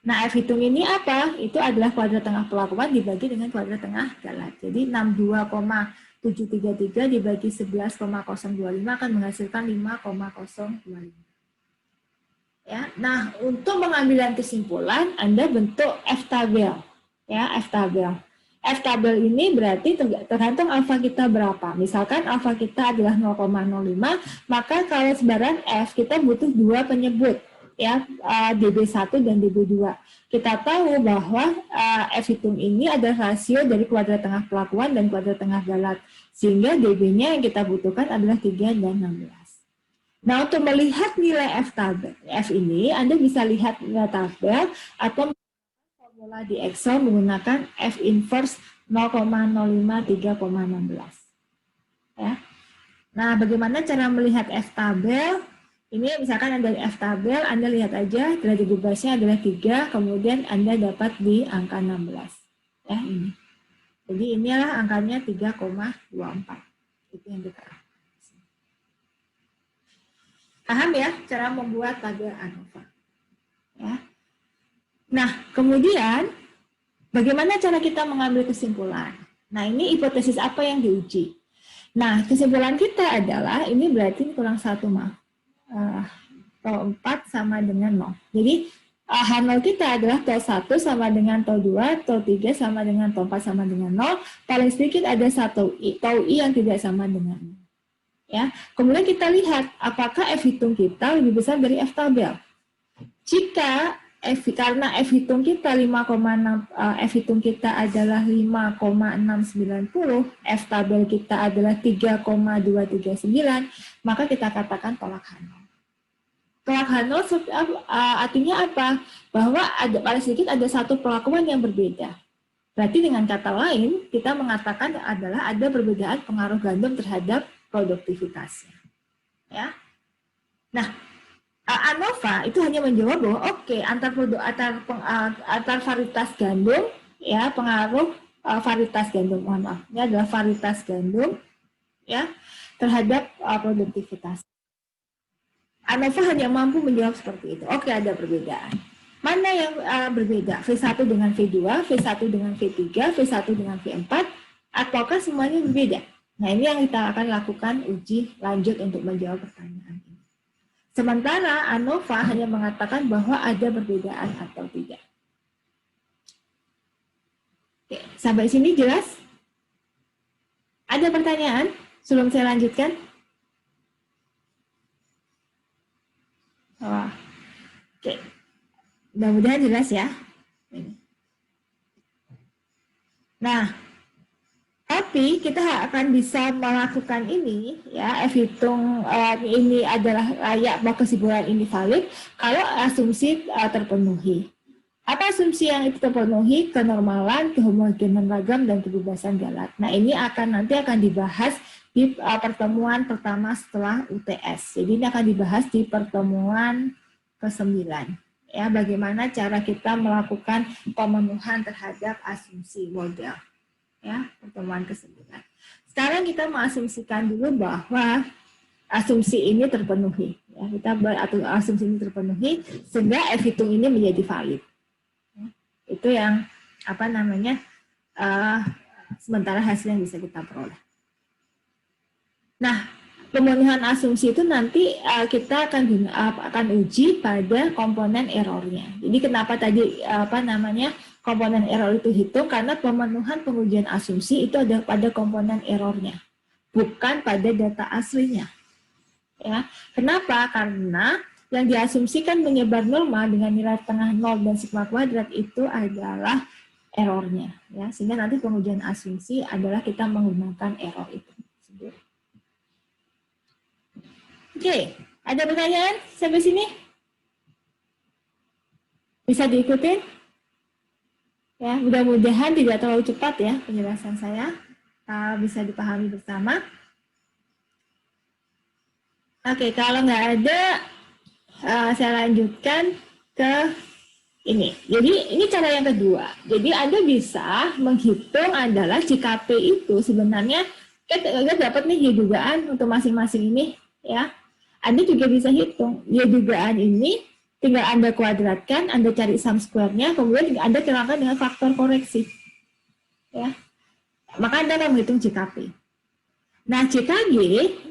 Nah, F hitung ini apa? Itu adalah kuadrat tengah pelakuan dibagi dengan kuadrat tengah Galat. Jadi 62,733 dibagi 11,025 akan menghasilkan 5,025. Ya, nah untuk pengambilan kesimpulan Anda bentuk F-tabel. Ya, F-tabel. F-tabel ini berarti tergantung alfa kita berapa. Misalkan alfa kita adalah 0,05, maka kalau sebaran F kita butuh 2 penyebut. ya DB1 dan DB2. Kita tahu bahwa F hitung ini adalah rasio dari kuadrat tengah pelakuan dan kuadrat tengah galat. Sehingga DB-nya yang kita butuhkan adalah 3 dan 16. Nah, untuk melihat nilai F tabel, F ini Anda bisa lihat nilai tabel atau formula di Excel menggunakan F inverse 0,053,16. Ya. Nah, bagaimana cara melihat F tabel? Ini misalkan Anda F tabel, Anda lihat aja derajat bebasnya adalah 3, kemudian Anda dapat di angka 16. Ya, ini. Jadi inilah angkanya 3,24. Itu yang kita. Paham ya cara membuat tabel ANOVA? Ya. Nah, kemudian bagaimana cara kita mengambil kesimpulan? Nah, ini hipotesis apa yang diuji? Nah, kesimpulan kita adalah ini berarti kurang 1, maaf. Tol 4 sama dengan 0. Jadi, H0 kita adalah tol 1 sama dengan tol 2, tol 3 sama dengan tol 4 sama dengan 0. Paling sedikit ada tol I yang tidak sama dengan 0. Ya. Kemudian kita lihat apakah F hitung kita lebih besar dari F tabel. Jika karena F hitung kita 5,6 F hitung kita adalah 5,690, F tabel kita adalah 3,239, maka kita katakan tolak H0. Tolak H0 artinya apa? Bahwa paling sedikit ada satu pelakuan yang berbeda. Berarti dengan kata lain, kita mengatakan adalah ada perbedaan pengaruh gandum terhadap produktivitasnya. Ya. Nah, ANOVA itu hanya menjawab bahwa oke, antar varietas gandum, ya, pengaruh varietas gandum, mohon maaf, ini adalah varietas gandum, ya, terhadap produktivitas. ANOVA hanya mampu menjawab seperti itu. Oke, ada perbedaan. Mana yang berbeda? V1 dengan V2, V1 dengan V3, V1 dengan V4, ataukah semuanya berbeda? Nah, ini yang kita akan lakukan uji lanjut untuk menjawab pertanyaan ini. Sementara ANOVA hanya mengatakan bahwa ada perbedaan atau tidak. Oke, sampai sini jelas? Ada pertanyaan sebelum saya lanjutkan? Oh, oke, mudah-mudahan jelas ya. Nah, tapi kita akan bisa melakukan ini, ya, F hitung ini adalah layak bahwa kesimpulan ini valid kalau asumsi terpenuhi. Apa asumsi yang itu terpenuhi? Kenormalan, kehomogenan ragam, dan kebebasan galat. Nah, ini nanti akan dibahas di pertemuan pertama setelah UTS. Jadi ini akan dibahas di pertemuan ke-9. Ya, bagaimana cara kita melakukan pemenuhan terhadap asumsi model. Ya, pertemuan ke-9. Sekarang kita mengasumsikan dulu bahwa asumsi ini terpenuhi. Ya, kita asumsi ini terpenuhi sehingga F hitung ini menjadi valid. Ya, itu yang sementara hasil yang bisa kita peroleh. Nah, pemenuhan asumsi itu nanti kita akan uji pada komponen errornya. Jadi kenapa tadi komponen error itu hitung, karena pemenuhan pengujian asumsi itu ada pada komponen errornya, bukan pada data aslinya. Ya, kenapa? Karena yang diasumsikan menyebar norma dengan nilai tengah 0 dan sigma kuadrat itu adalah errornya. Ya, sehingga nanti pengujian asumsi adalah kita menggunakan error itu. Oke, ada pertanyaan sampai sini? Bisa diikutin? Ya, mudah-mudahan tidak terlalu cepat ya penjelasan saya, bisa dipahami bersama. Oke, kalau nggak ada, saya lanjutkan ke ini. Jadi ini cara yang kedua. Jadi Anda bisa menghitung adalah JKP itu sebenarnya kita dapat nih dugaan untuk masing-masing ini, ya. Anda juga bisa hitung dugaan ini. Tinggal Anda kuadratkan, Anda cari sum square-nya, kemudian Anda terangkan dengan faktor koreksi. Ya. Maka Anda akan menghitung JKP. Nah, JKG,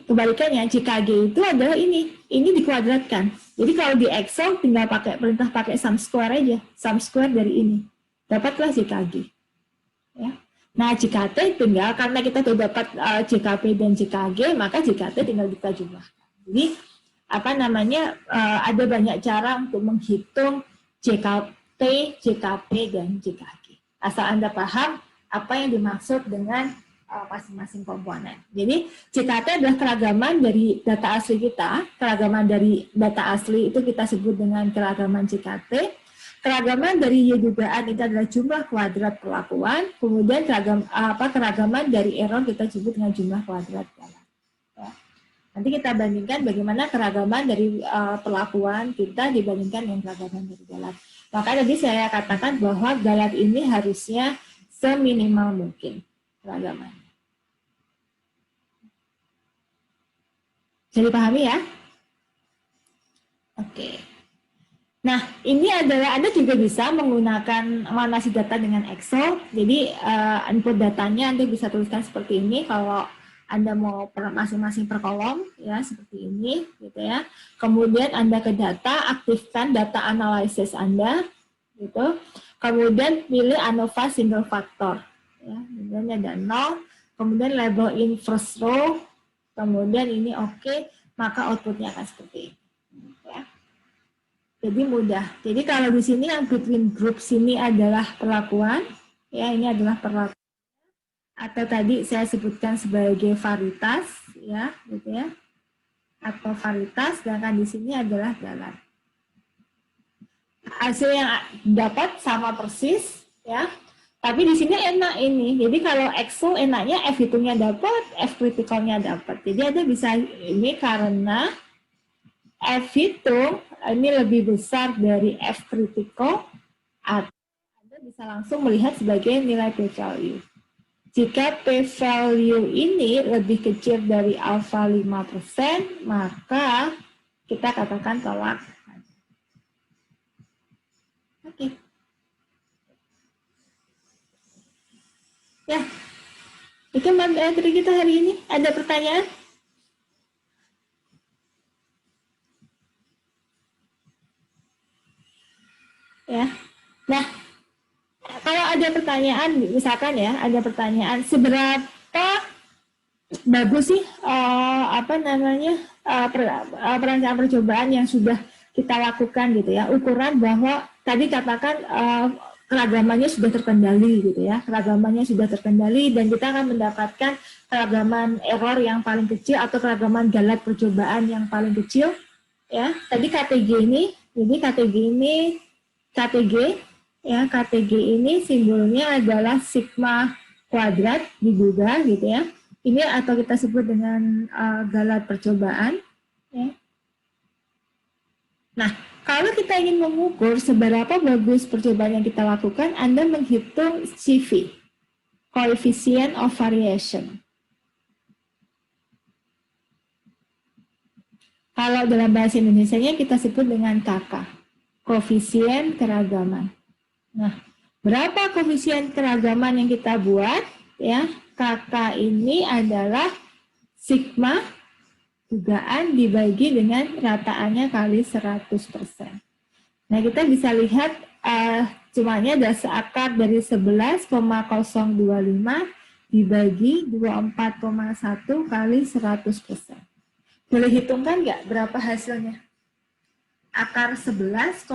kebalikannya, JKG itu adalah ini dikuadratkan. Jadi kalau di Excel tinggal perintah pakai sum square aja, sum square dari ini. Dapatlah JKG. Ya. Nah, JKT tinggal, karena kita sudah dapat JKP dan JKG, maka JKT tinggal kita jumlahkan. Jadi, ada banyak cara untuk menghitung JKT, JKP, dan JKG. Asal Anda paham apa yang dimaksud dengan masing-masing komponen. Jadi JKT adalah keragaman dari data asli kita. Keragaman dari data asli itu kita sebut dengan keragaman JKT. Keragaman dari Y dugaan itu adalah jumlah kuadrat perlakuan. Kemudian keragaman dari error kita sebut dengan jumlah kuadrat jalan. Ya. Nanti kita bandingkan bagaimana keragaman dari perlakuan kita dibandingkan dengan keragaman dari galat. Maka tadi saya katakan bahwa galat ini harusnya seminimal mungkin keragamannya. Bisa dipahami ya? Oke. Nah, ini adalah Anda juga bisa menggunakan analisis data dengan Excel. Jadi input datanya Anda bisa tuliskan seperti ini kalau Anda mau masing-masing per kolom, ya seperti ini, gitu ya. Kemudian Anda ke data, aktifkan data analysis Anda, gitu. Kemudian pilih ANOVA single factor, ya. Kemudian ada 0, kemudian label in first row, kemudian ini oke, maka outputnya akan seperti ini, ya. Jadi mudah. Jadi kalau di sini yang between group sini adalah perlakuan, ya ini adalah perlakuan. Atau tadi saya sebutkan sebagai varietas, ya, gitu ya, atau varietas, sedangkan di sini adalah galat. Hasil yang dapat sama persis, ya, tapi di sini enak ini. Jadi kalau Excel enaknya F hitungnya dapat, F kritikalnya dapat. Jadi Anda bisa ini karena F hitung ini lebih besar dari F kritikal, atau Anda bisa langsung melihat sebagai nilai p-value. Jika p-value ini lebih kecil dari alfa 5%, maka kita katakan tolak. Oke. Ya, itu materi kita hari ini. Ada pertanyaan? Ya. Nah, kalau ada pertanyaan, misalkan ya, ada pertanyaan seberapa bagus sih perencanaan percobaan yang sudah kita lakukan gitu ya, ukuran bahwa tadi katakan keragamannya sudah terkendali gitu ya, keragamannya sudah terkendali dan kita akan mendapatkan keragaman error yang paling kecil atau keragaman galat percobaan yang paling kecil ya. Tadi KTG ini, jadi KTG ini simbolnya adalah sigma kuadrat diduga gitu ya. Ini atau kita sebut dengan galat percobaan. Ya. Nah, kalau kita ingin mengukur seberapa bagus percobaan yang kita lakukan, Anda menghitung CV, coefficient of variation. Kalau dalam bahasa Indonesianya kita sebut dengan KK, koefisien keragaman. Nah, berapa koefisien keragaman yang kita buat? Ya, KK ini adalah sigma dugaan dibagi dengan rataannya kali 100%. Nah, kita bisa lihat cumanya ada seakar dari 11,025 dibagi 24,1 kali 100%. Boleh hitungkan nggak berapa hasilnya? Akar 11,025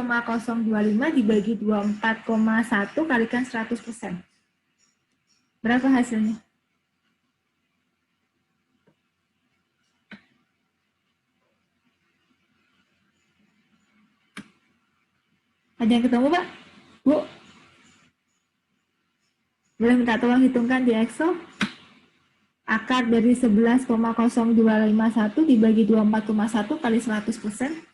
dibagi 24,1 kalikan 100%. Berapa hasilnya? Ada yang ketemu, Pak? Bu? Boleh minta tolong hitungkan di Excel? Akar dari 11,0251 dibagi 24,1 kali 100%.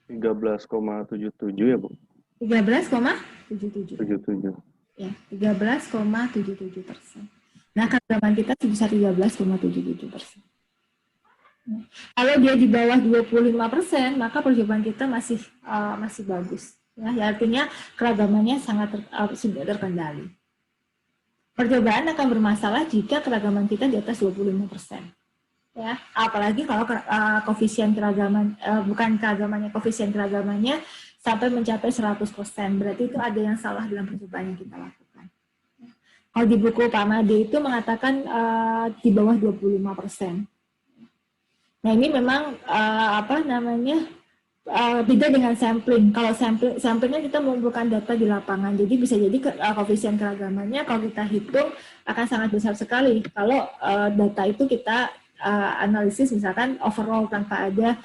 13,77 ya, Bu? 13,77. 77. Ya, 13,77%. Nah, keragaman kita sebesar 13,77%. Kalau dia di bawah 25%, maka percobaan kita masih bagus. Ya, artinya keragamannya sangat sudah terkendali. Percobaan akan bermasalah jika keragaman kita di atas 25%. Ya, apalagi kalau koefisien keragaman koefisien keragamannya sampai mencapai 100%, berarti itu ada yang salah dalam percobaan yang kita lakukan. Kalau di buku Pak Made itu mengatakan di bawah 25%. Nah ini memang beda dengan sampling. Kalau samplingnya kita mengumpulkan data di lapangan, jadi bisa jadi koefisien keragamannya kalau kita hitung akan sangat besar sekali. Kalau data itu kita analisis misalkan overall tanpa ada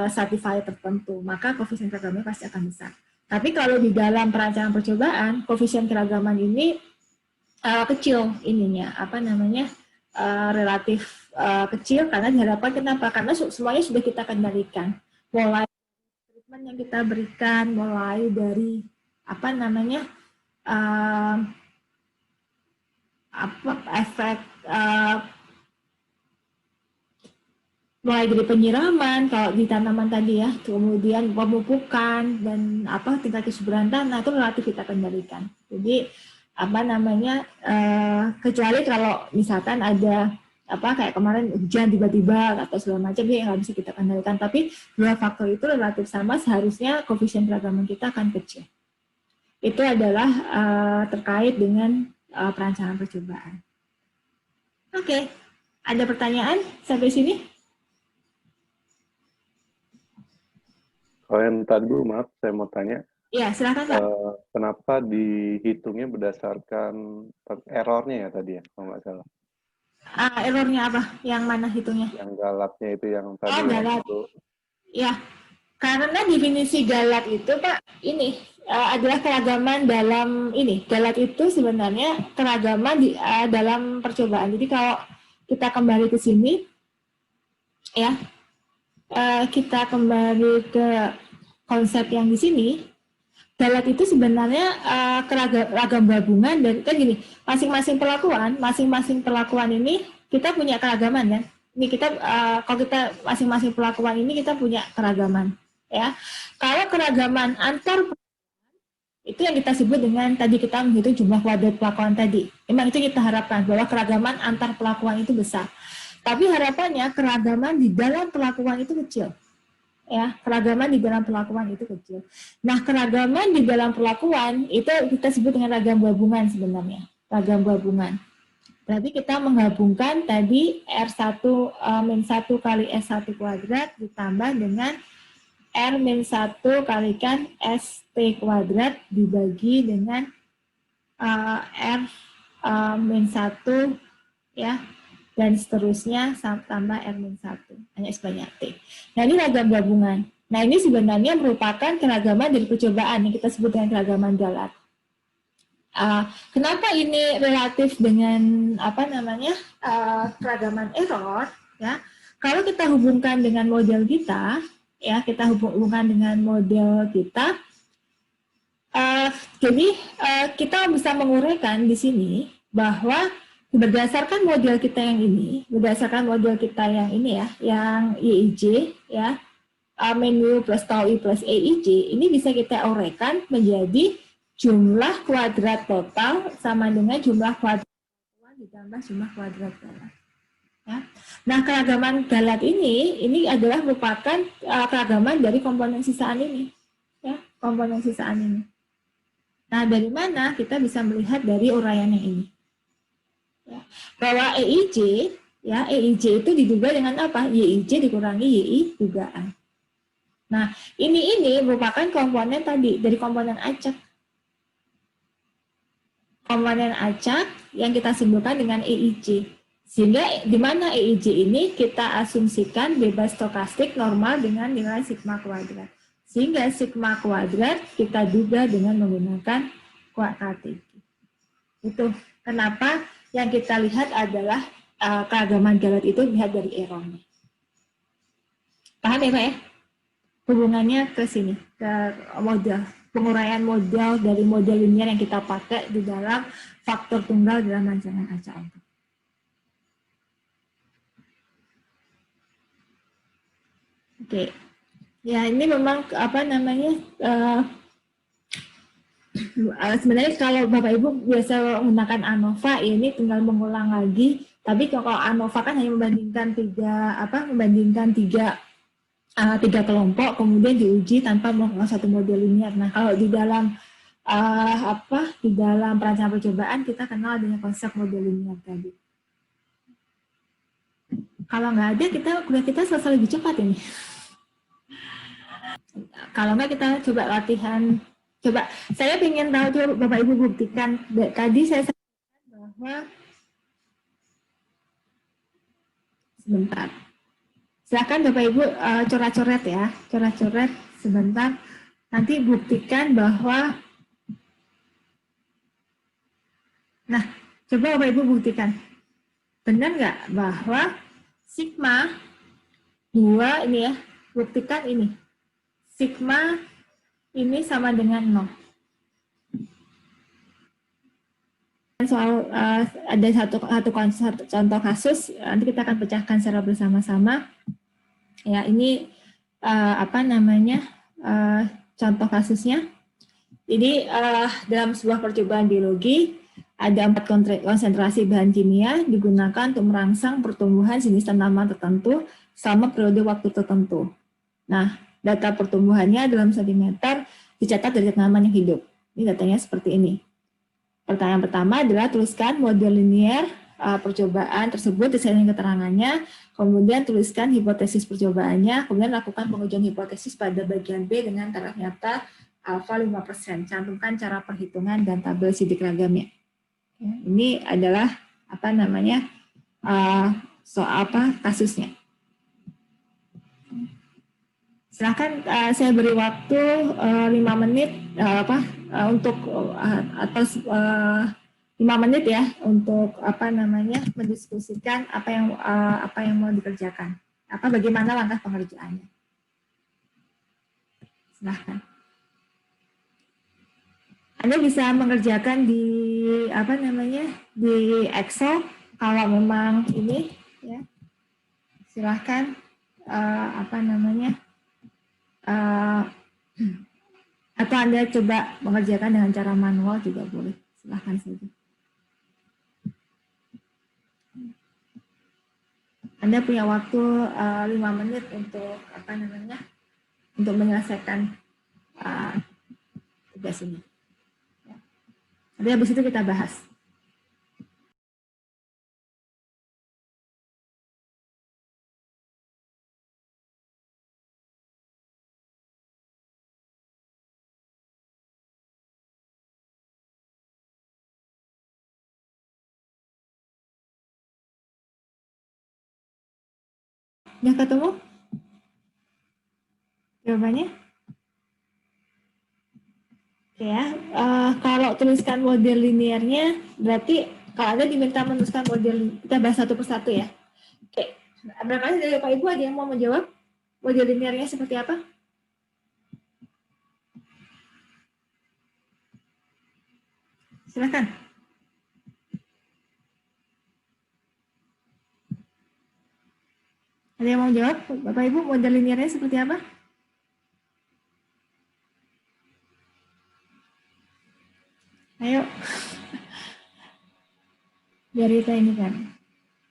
stratifier tertentu, maka koefisien keragamannya pasti akan besar. Tapi kalau di dalam perancangan percobaan, koefisien keragaman ini kecil ininya, relatif kecil karena diharapkan kenapa? Karena semuanya sudah kita kendalikan. Mulai treatment yang kita berikan, mulai dari efek mulai dari penyiraman kalau di tanaman tadi ya, kemudian pemupukan dan tingkat kesuburan tanah itu relatif kita kendalikan. Jadi kecuali kalau misalkan ada kayak kemarin hujan tiba-tiba atau segala macam ya nggak bisa kita kendalikan, tapi dua faktor itu relatif sama, seharusnya koefisien keragaman kita akan kecil. Itu adalah terkait dengan perancangan percobaan. Oke, ada pertanyaan sampai sini? Kalau yang tadi Bu, maaf saya mau tanya. Ya, silakan Pak. Kenapa dihitungnya berdasarkan errornya ya tadi ya, kalau nggak salah? Errornya apa? Yang mana hitungnya? Yang galatnya itu yang tadi. Oh, galat. Ya, karena definisi galat itu Pak, ini adalah keragaman dalam ini. Galat itu sebenarnya keragaman dalam percobaan. Jadi kalau kita kembali ke sini, ya, kita kembali ke konsep yang di sini. Galat itu sebenarnya ragam gabungan dan kan gini, masing-masing perlakuan ini kita punya keragaman kan. Ini kita kalau kita masing-masing perlakuan ini kita punya keragaman ya. Kalau keragaman antar itu yang kita sebut dengan tadi kita menghitung jumlah kuadrat perlakuan tadi. Memang itu kita harapkan bahwa keragaman antar perlakuan itu besar. Tapi harapannya keragaman di dalam perlakuan itu kecil. Ya, keragaman di dalam perlakuan itu kecil. Nah, keragaman di dalam perlakuan itu kita sebut dengan ragam gabungan sebenarnya. Ragam gabungan. Berarti kita menggabungkan tadi R1 min 1 kali S1 kuadrat ditambah dengan R min 1 kalikan ST kuadrat dibagi dengan R min 1 ya. Dan seterusnya tambah R-1, hanya sebanyak T. Nah, ini ragam gabungan. Nah, ini sebenarnya merupakan keragaman dari percobaan yang kita sebut dengan keragaman galat. Kenapa ini relatif dengan keragaman error? Ya, kalau kita hubungkan dengan model kita, ya kita hubungkan dengan model kita. Jadi kita bisa menguraikan di sini bahwa berdasarkan model kita yang ini, ya, yang IIJ, ya, menu plus tau I plus EIJ, ini bisa kita uraikan menjadi jumlah kuadrat total sama dengan jumlah kuadrat ditambah jumlah kuadrat galat. Ya. Nah, keragaman galat ini adalah merupakan keragaman dari komponen sisaan ini, ya, komponen sisaan ini. Nah, dari mana kita bisa melihat dari uraian yang ini? Ya, bahwa EIJ, ya EIJ itu diduga dengan apa? YIJ dikurangi YI dugaan. Nah, ini merupakan komponen tadi dari komponen acak. Komponen acak yang kita simpulkan dengan EIJ. Sehingga di mana EIJ ini kita asumsikan bebas stokastik normal dengan nilai sigma kuadrat. Sehingga sigma kuadrat kita duga dengan menggunakan KTG. Itu kenapa yang kita lihat adalah keragaman galat itu dilihat dari errornya. Paham ya Pak ya? Hubungannya ke sini, ke model. Penguraian model dari model linear yang kita pakai di dalam faktor tunggal dalam rancangan acak angka. Oke. Ya ini memang sebenarnya kalau Bapak Ibu biasa menggunakan ANOVA, ya ini tinggal mengulang lagi. Tapi kalau ANOVA kan hanya membandingkan tiga kelompok, kemudian diuji tanpa melakukan satu model linear. Nah, kalau di dalam di dalam perancangan percobaan kita kenal dengan konsep model linear tadi. Kalau nggak ada, kuliah kita selesai lebih cepat ini. Kalau nggak kita coba latihan. Coba, saya ingin tahu coba Bapak Ibu buktikan. Tadi saya sampaikan bahwa sebentar. Silakan Bapak Ibu coret-coret ya, coret-coret sebentar. Nanti buktikan bahwa, nah, coba Bapak Ibu buktikan. Benar nggak bahwa sigma 2 ini ya, buktikan ini. Sigma ini sama dengan 0. Soal ada satu contoh kasus, nanti kita akan pecahkan secara bersama-sama. Ya, ini contoh kasusnya. Jadi dalam sebuah percobaan biologi ada 4 konsentrasi bahan kimia digunakan untuk merangsang pertumbuhan jenis tanaman tertentu selama periode waktu tertentu. Nah, data pertumbuhannya dalam sentimeter dicatat dari tanaman yang hidup. Ini datanya seperti ini. Pertanyaan pertama adalah tuliskan model linear percobaan tersebut disertai keterangannya, kemudian tuliskan hipotesis percobaannya, kemudian lakukan pengujian hipotesis pada bagian B dengan taraf nyata alfa 5%. Cantumkan cara perhitungan dan tabel sidik ragamnya. Ya, ini adalah soal kasusnya. Silakan saya beri waktu 5 menit untuk atau 5 menit ya untuk mendiskusikan apa yang mau dikerjakan. Bagaimana langkah pengerjaannya. Silakan. Anda bisa mengerjakan di di Excel kalau memang ini ya. Silakan atau Anda coba mengerjakan dengan cara manual juga boleh, silahkan saja. Anda punya waktu 5 menit untuk untuk menyelesaikan tugas ini. Nanti habis itu kita bahas. Udah ketemu jawabannya? Oke ya, kalau tuliskan model linearnya, berarti kalau Anda diminta menuliskan model, kita bahas satu persatu ya. Oke, barangkali dari Pak Ibu ada yang mau menjawab model linearnya seperti apa? Silakan. Ada yang mau jawab? Bapak Ibu, model linearnya seperti apa? Ayo. Biar kita ini kan.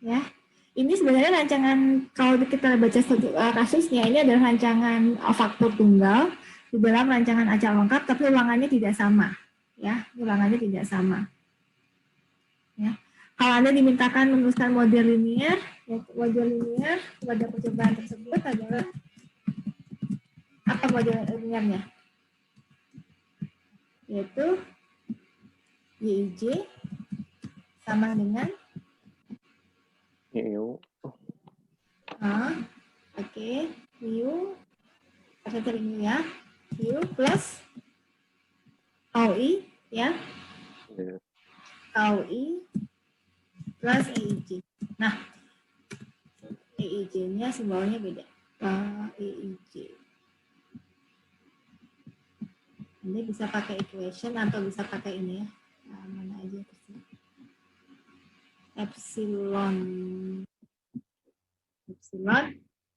Ya. Ini sebenarnya rancangan, kalau kita baca kasusnya, ini adalah rancangan faktor tunggal di dalam rancangan acak lengkap, tapi ulangannya tidak sama. Ya, ulangannya tidak sama. Ya. Kalau Anda dimintakan menuliskan model linear pada percobaan tersebut adalah apa model linearnya? Yaitu YIJ sama dengan YU. Oke, YU ya, YU plus OI ya, OI plus EIJ. Nah, EIJ-nya simbolnya beda. EIJ. Ini bisa pakai equation atau bisa pakai ini ya. Mana aja epsilon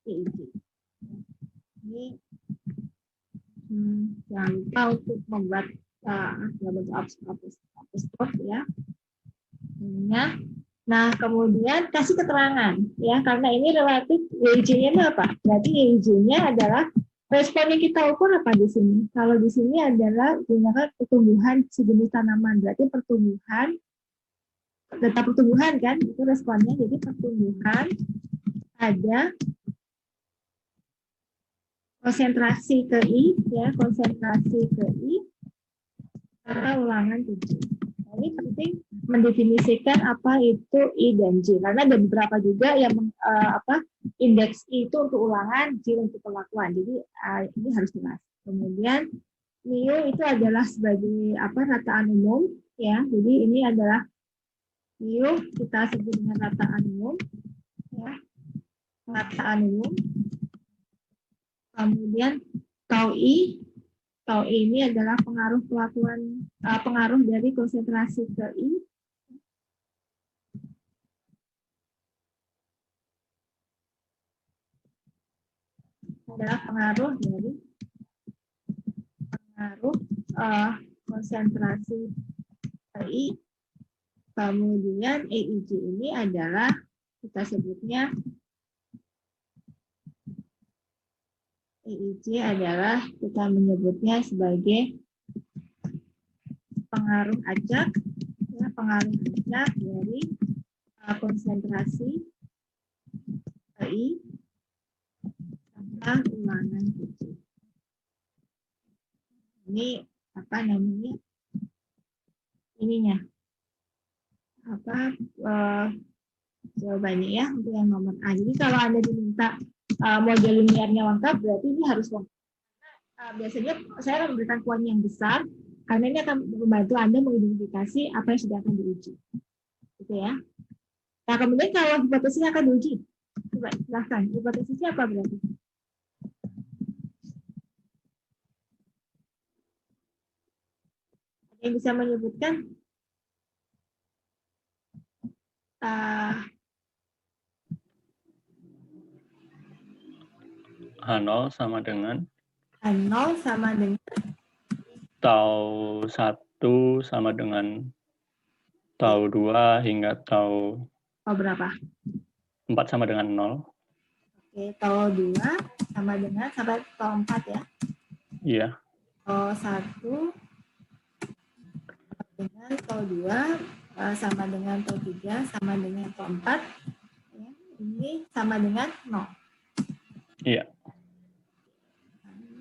EIJ. Ini jangan lupa untuk membuat apostrof ya. Nah, kemudian kasih keterangan ya, karena ini relatif YIJ-nya itu apa? Berarti YIJ-nya adalah Respon yang kita ukur apa di sini? Kalau di sini adalah gunakan pertumbuhan sejenis tanaman, berarti pertumbuhan, data pertumbuhan kan, itu responnya. Jadi pertumbuhan ada konsentrasi ke I, ya, konsentrasi ke I, serta ulangan 7. Nah, ini penting mendefinisikan apa itu I dan J, karena ada beberapa juga yang indeks I itu untuk ulangan, J untuk perlakuan. Jadi ini harus jelas. Kemudian mu itu adalah sebagai rataan umum, ya. Jadi ini adalah mu kita sebut dengan rataan umum, ya, rataan umum. Kemudian tau I ini adalah pengaruh dari konsentrasi ke I. Adalah pengaruh dari konsentrasi ke I. Kemudian EIJ ini adalah kita sebutnya EIJ adalah kita menyebutnya sebagai pengaruh acak, ya, pengaruh acak dari konsentrasi I serta ulangan 7. Ini apa namanya? Ininya jawabannya ya untuk yang nomor A. Jadi kalau Anda diminta model linearnya lengkap, berarti ini harus lengkap. Biasanya saya akan memberikan poin yang besar karena ini akan membantu Anda mengidentifikasi apa yang sudah akan diuji. Gitu ya. Nah, kemudian kalau hipotesisnya akan diuji, coba silahkan. Hipotesisnya apa berarti? Ada yang bisa menyebutkan? H0 sama dengan H0 sama dengan tau 1 sama dengan tau 2 hingga tau berapa? 4 sama dengan 0. Oke, tau 2 sama dengan sampai tau 4 ya. Iya. Tau 1 dengan tau 2 sama dengan tau 3 sama dengan tau 4. Ya, ini sama dengan 0. Iya.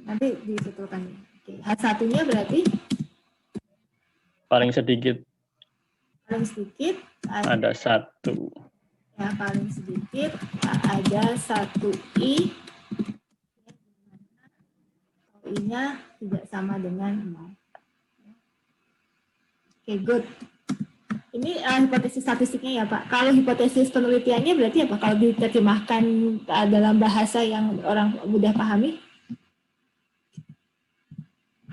Nanti dibetulkan. Oke, H1-nya berarti Paling sedikit ada 1. Ya, paling sedikit ada 1I. I-nya tidak sama dengan 0. Oke, good. Ini hipotesis statistiknya ya, Pak. Kalau hipotesis penelitiannya berarti apa? Kalau diterjemahkan dalam bahasa yang orang mudah pahami?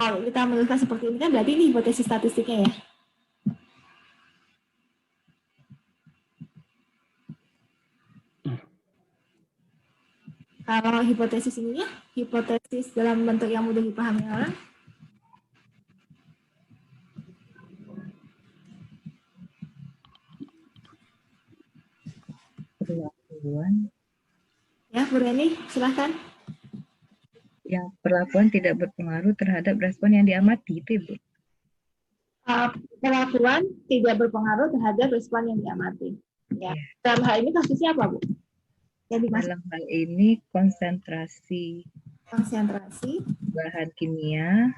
Kalau kita menuliskan seperti ini kan berarti ini hipotesis statistiknya ya. Kalau hipotesis ini ya, hipotesis dalam bentuk yang mudah dipahami orang. Perlakuan. Ya, Bu Reni, silahkan. Yang perlakuan tidak berpengaruh terhadap respon yang diamati, itu Bu. Perlakuan tidak berpengaruh terhadap respon yang diamati. Ya. Dalam hal ini kasusnya apa, Bu? Dalam hal ini konsentrasi bahan kimia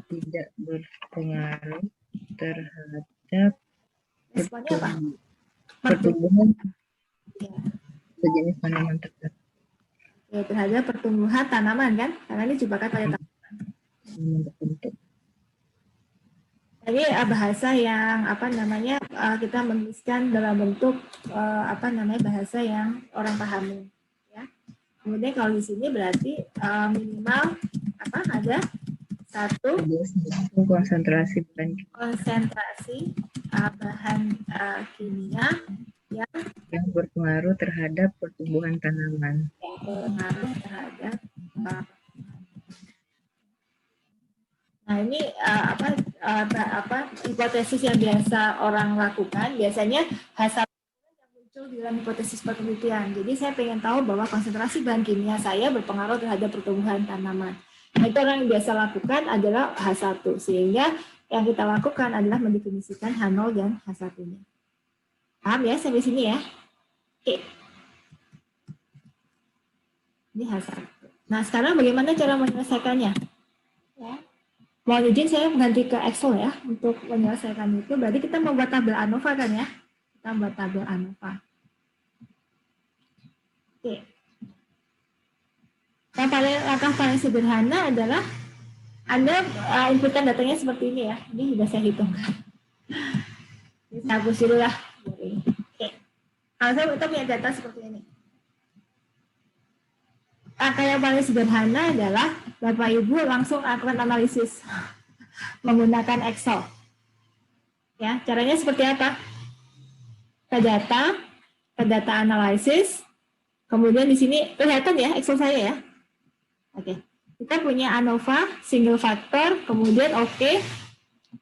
tidak berpengaruh terhadap responnya apa? Pertumbuhan ya. Sejenis tanaman tertentu. Ya, terhadap pertumbuhan tanaman kan? Karena ini jebakan pada tanaman. Tertentu. Jadi bahasa yang kita menuliskan dalam bentuk bahasa yang orang pahami. Ya. Kemudian kalau di sini berarti minimal ada 1 konsentrasi bahan kimia yang berpengaruh terhadap pertumbuhan tanaman. Berpengaruh terhadap Nah, ini hipotesis yang biasa orang lakukan. Biasanya H1 yang muncul di dalam hipotesis penelitian. Jadi saya pengen tahu bahwa konsentrasi bahan kimia saya berpengaruh terhadap pertumbuhan tanaman. Nah, itu orang yang biasa lakukan adalah H1. Sehingga yang kita lakukan adalah mendefinisikan H0 dan H1-nya. Paham ya sampai sini ya? Oke. Ini H1. Nah, sekarang bagaimana cara menyelesaikannya? Ya. Mohon izin saya ganti ke Excel ya untuk menyelesaikan itu. Berarti kita membuat tabel ANOVA kan ya? Kita membuat tabel ANOVA. Oke. Langkah paling sederhana adalah Anda inputkan datanya seperti ini ya. Ini sudah saya hitung. Ini saya hapus dulu lah. Oke. Kalau kita punya data seperti ini. Langkah yang paling sederhana adalah Bapak Ibu langsung lakukan analisis menggunakan Excel. Ya, caranya seperti apa? Ke data analisis. Kemudian di sini kelihatan ya Excel saya ya. Oke. Kita punya ANOVA single factor, kemudian oke.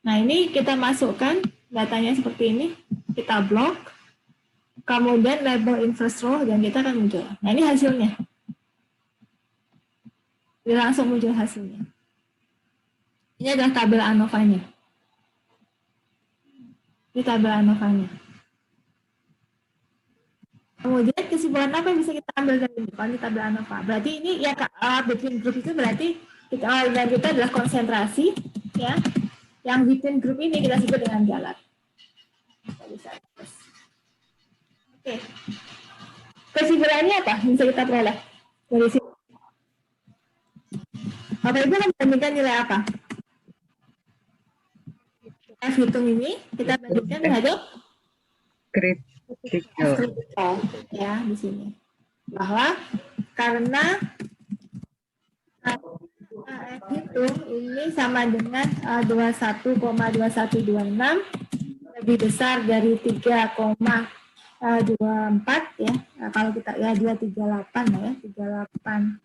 Nah, ini kita masukkan datanya seperti ini. Kita blok. Kemudian label inverse row dan kita akan muncul. Nah, ini hasilnya. Ini langsung muncul hasilnya. Ini adalah tabel ANOVA-nya. Ini tabel ANOVA-nya. Kemudian kesimpulan apa yang bisa kita ambil dari ini? Ini tabel ANOVA. Berarti ini ya between group itu berarti kita adalah konsentrasi ya. Yang between group ini kita sebut dengan galat. Oke. Kesimpulannya apa? Bisa kita peroleh dari sini. Bapak Ibu akan bandingkan nilai apa? Kita hitung ini, kita bandingkan terhadap Critical. Ya, di sini. Bahwa karena hitung ini sama dengan 21,2126 lebih besar dari 3,24 ya. Nah, kalau kita ya 238 ya, 389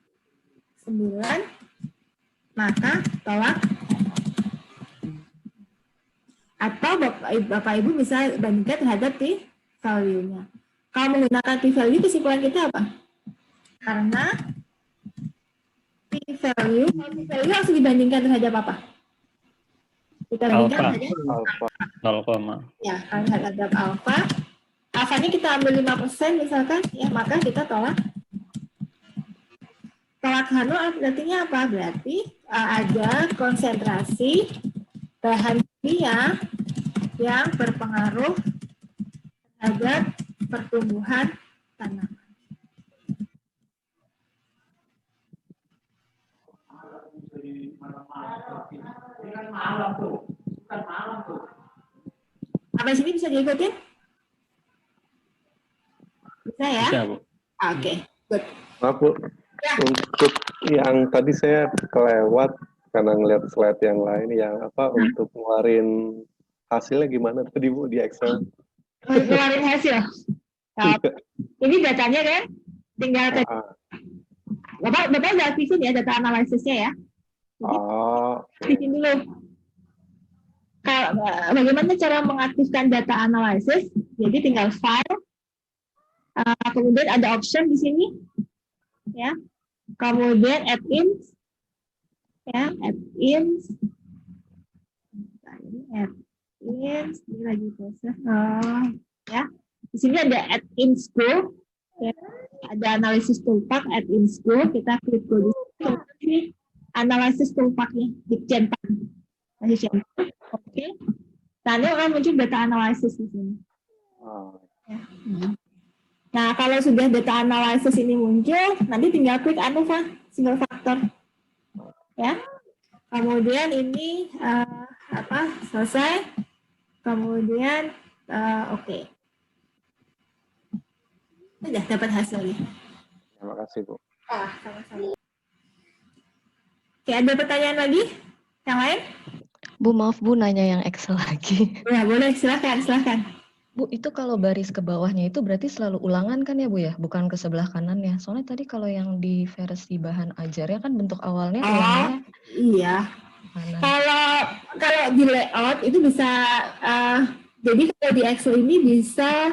maka tolak. Atau Bapak Ibu bisa bandingkan terhadap p-value-nya. Kalau menggunakan p-value, kesimpulan kita apa? Karena p-value harus dibandingkan terhadap apa? Kita bandingkan Alpha. terhadap 0, ya, terhadap alpha. Alfanya kita ambil 5% misalkan, ya maka kita tolak. Tolak H0 artinya apa? Berarti ada konsentrasi bahan kimia yang berpengaruh terhadap pertumbuhan tanaman. Sampai sini bisa diikutin? Bisa ya? Bisa, Bu. Oke, good. Maaf Bu, untuk yang tadi saya kelewat karena ngeliat slide yang lain, yang apa untuk ngeluarin hasilnya gimana tadi Bu di Excel? Keluarin hasil. Nah, ini datanya kan, tinggal ke Bapak udah aktifin ya data analisisnya ya. Aktifin dulu. Bagaimana cara mengaktifkan data analisis? Jadi tinggal file, kemudian ada option di sini, ya. Kemudian add-ins, ya, add-ins, ini lagi proses, ya. Di sini ada add-ins go, ya. Ada analisis toolpath add-ins go, kita klik go di sini, analisis toolpath-nya di centang, masih centang, oke. Nanti akan muncul data analisis di sini. Ya. Nah, kalau sudah data analisis ini muncul, nanti tinggal klik ANOVA single factor, ya. Kemudian ini selesai. Kemudian oke. Sudah dapat hasilnya. Terima kasih Bu. Sama-sama. Oke, ada pertanyaan lagi? Yang lain? Bu, maaf Bu, nanya yang Excel lagi. Ya, boleh. Silakan. Bu, itu kalau baris ke bawahnya itu berarti selalu ulangan kan ya Bu ya? Bukan ke sebelah kanannya. Soalnya tadi kalau yang di versi bahan ajarnya kan bentuk awalnya ulangannya. Iya. Kanan. Kalau di layout itu bisa, jadi kalau di Excel ini bisa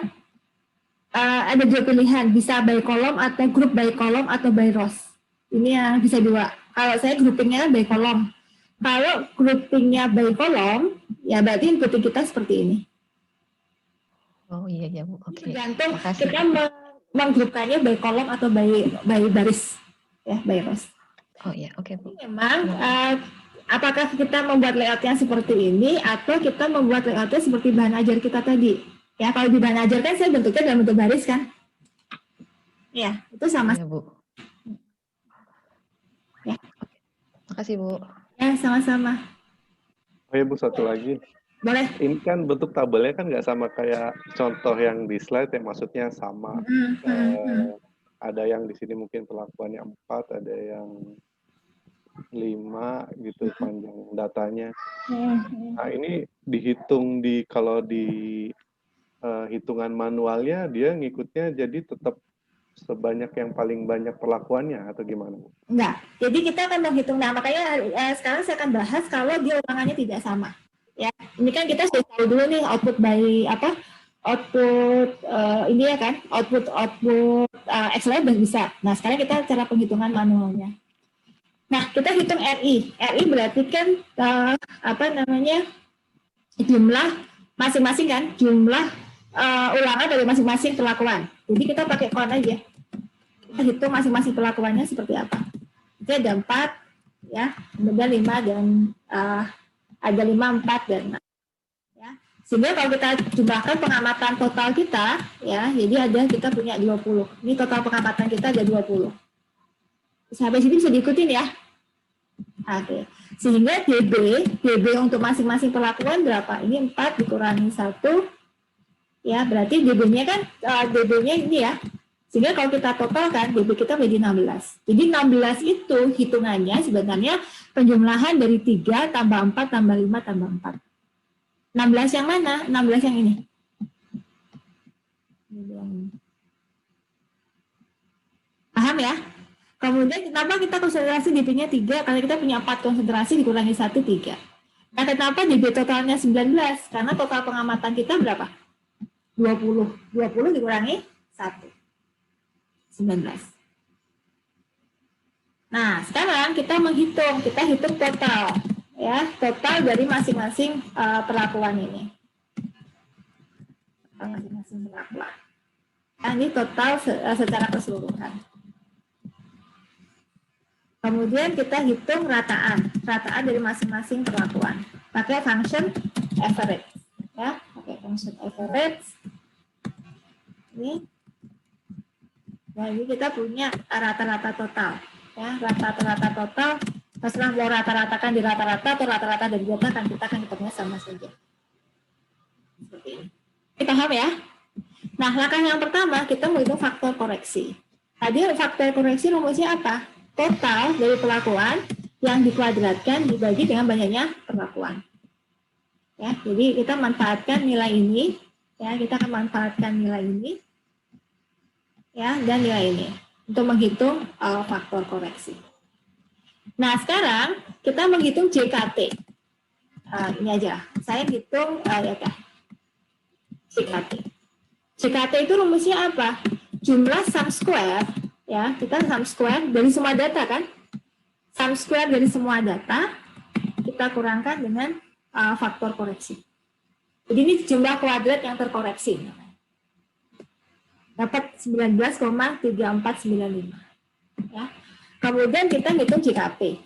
ada dua pilihan, bisa by column atau group by column atau by rows. Ini yang bisa dua. Kalau saya groupingnya by column. Kalau groupingnya by column, ya berarti inputting kita seperti ini. Oh iya ya Bu. Oke. Tergantung Makasih. kita menggrupkannya by column atau by baris, ya by rows. Oh iya, oke Bu. Memang apakah kita membuat layoutnya seperti ini atau kita membuat layoutnya seperti bahan ajar kita tadi? Ya kalau di bahan ajar kan saya bentuknya dalam bentuk baris kan? Ya itu sama. Iya Bu. Ya. Makasih Bu. Ya sama-sama. Oh ya Bu, satu lagi. Boleh. Ini kan bentuk tabelnya kan nggak sama kayak contoh yang di slide ya, maksudnya sama. Ada yang di sini mungkin perlakuannya 4, ada yang 5 gitu panjang datanya. Nah ini dihitung kalau di hitungan manualnya dia ngikutnya jadi tetap sebanyak yang paling banyak perlakuannya atau gimana Bu? Enggak. Jadi kita akan menghitung. Nah makanya sekarang saya akan bahas kalau dia ulangannya tidak sama. Ya, ini kan kita sudah tahu dulu nih output by output ini ya kan, output Excel udah bisa. Nah sekarang kita cara penghitungan manualnya. Nah kita hitung RI. RI berarti kan jumlah masing-masing kan, jumlah ulangan dari masing-masing perlakuan. Jadi kita pakai count aja. Kita hitung masing-masing perlakuannya seperti apa. Itu ada 4 ya, kemudian 5 dan ada 5, 4 dan 6. Ya. Sehingga kalau kita jumlahkan pengamatan total kita, ya, jadi kita punya 20. Ini total pengamatan kita ada 20. Sampai sini bisa diikutin ya. Oke. Sehingga DB untuk masing-masing perlakuan berapa? Ini 4 dikurangi 1. Ya, berarti DB-nya kan DB-nya ini ya. Sehingga kalau kita totalkan DB kita menjadi 16. Jadi 16 itu hitungannya sebenarnya penjumlahan dari 3 tambah 4 tambah 5 tambah 4. 16 yang mana? 16 yang ini. Paham ya? Kemudian kenapa kita konsentrasi DB-nya 3? Karena kita punya 4 konsentrasi dikurangi 1, 3. Nah, kenapa DB totalnya 19? Karena total pengamatan kita berapa? 20. 20 dikurangi 1. 19. Nah, sekarang kita menghitung. Kita hitung total. Ya, total dari masing-masing perlakuan ini. Masing-masing perlakuan. Nah, ini total secara keseluruhan. Kemudian kita hitung rataan dari masing-masing perlakuan. Pakai function average, ya, pakai function average. Ini, nah ini kita punya rata-rata total, ya, rata-rata total. Terserah mau rata-ratakan di rata-rata atau rata-rata dari data kan kita akan hitungnya sama saja. Seperti ini. Kita paham ya? Nah, langkah yang pertama kita menghitung faktor koreksi. Tadi faktor koreksi rumusnya apa? Total dari perlakuan yang dikuadratkan dibagi dengan banyaknya perlakuan. Ya, jadi kita manfaatkan nilai ini, ya, kita akan manfaatkan nilai ini, ya, dan nilai ini untuk menghitung faktor koreksi. Nah, sekarang kita menghitung JKT. Ini aja, saya hitung JKT. JKT itu rumusnya apa? Jumlah sum square. Ya, kita sum square dari semua data kan? Sum square dari semua data kita kurangkan dengan faktor koreksi. Jadi ini jumlah kuadrat yang terkoreksi. Dapat 19,3495. Ya. Kemudian kita hitung JKP.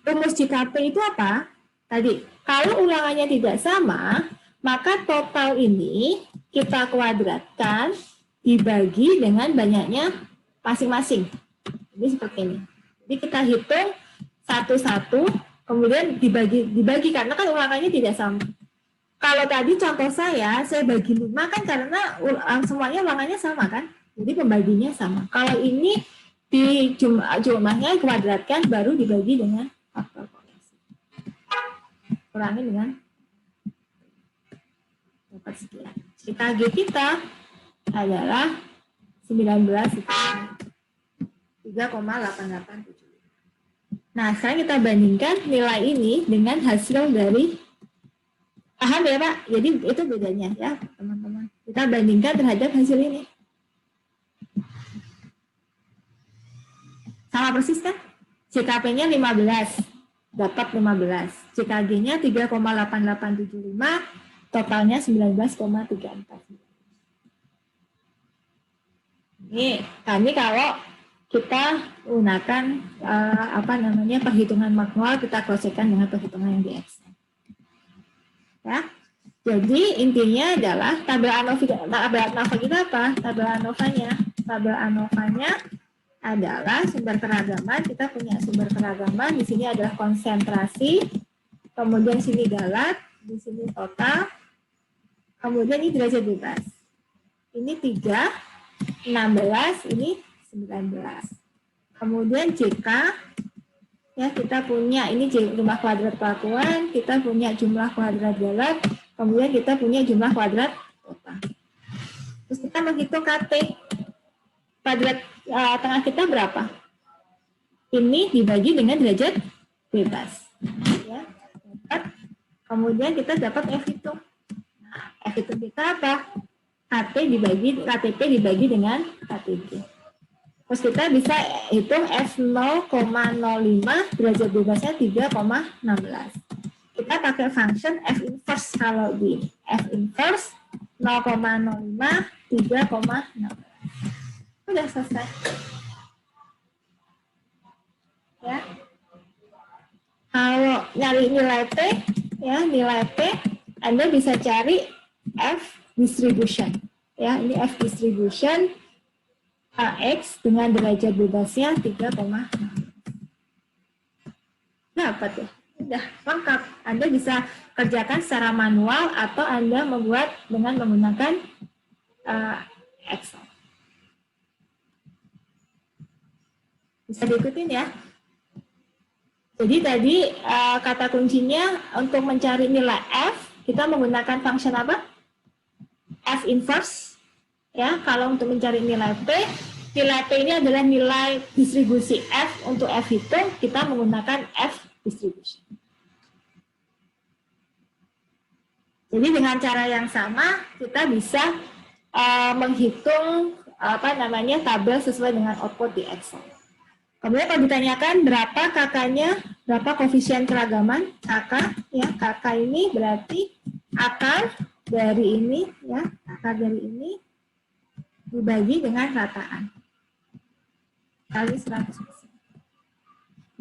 Rumus JKP itu apa? Tadi, kalau ulangannya tidak sama, maka total ini kita kuadratkan dibagi dengan banyaknya masing-masing. Jadi seperti ini. Jadi kita hitung satu-satu, kemudian dibagi karena kan ulangannya tidak sama. Kalau tadi contoh saya bagi 5 kan karena semuanya ulangannya sama kan. Jadi pembaginya sama. Kalau ini di jumlahnya kuadratkan baru dibagi dengan faktor koreksi. Kurangi dengan dapat sekian. KG kita adalah 3,8875. Nah, sekarang kita bandingkan nilai ini dengan hasil dari, paham ya Pak? Jadi itu bedanya ya teman-teman. Kita bandingkan terhadap hasil ini. Sama persis kan? CKP-nya 15, dapat 15. CKG-nya 3,8875, totalnya 19,349. Ini kalau kita menggunakan perhitungan manual, kita cross-check-kan dengan perhitungan yang di Excel. Ya. Jadi intinya adalah tabel ANOVA kita apa? Tabel ANOVA-nya adalah sumber keragaman. Kita punya sumber keragaman, di sini adalah konsentrasi, kemudian sini galat, di sini total, kemudian ini derajat bebas. Ini 3, 16, ini 19. Kemudian JK, ya kita punya ini jumlah kuadrat pelakuan, kita punya jumlah kuadrat galat, kemudian kita punya jumlah kuadrat total. Terus kita menghitung KT. Kuadrat tengah kita berapa? Ini dibagi dengan derajat bebas. Ya, kemudian kita dapat F hitung. Nah, F hitung kita apa? KTP dibagi dengan KTG. Terus kita bisa hitung F0,05, derajat bebasnya 3,16. Kita pakai function F inverse kalau di F inverse 0,05, 3,16. Udah selesai. Ya. Kalau nyari nilai P, ya nilai P, Anda bisa cari F distribution. Ya, ini F distribution AX dengan derajat bebasnya 3,6. Dapat ya. Udah lengkap. Anda bisa kerjakan secara manual atau Anda membuat dengan menggunakan Excel. Bisa diikutin ya. Jadi tadi kata kuncinya untuk mencari nilai F, kita menggunakan function apa? F inverse. Ya, kalau untuk mencari nilai P ini adalah nilai distribusi F. Untuk F hitung, kita menggunakan F distribution. Jadi dengan cara yang sama, kita bisa menghitung tabel sesuai dengan output di Excel. Kemudian kalau ditanyakan berapa kakaknya, berapa koefisien keragaman kakak, ya kakak ini berarti akar dari ini, ya akar dari ini dibagi dengan rataan kali 100%,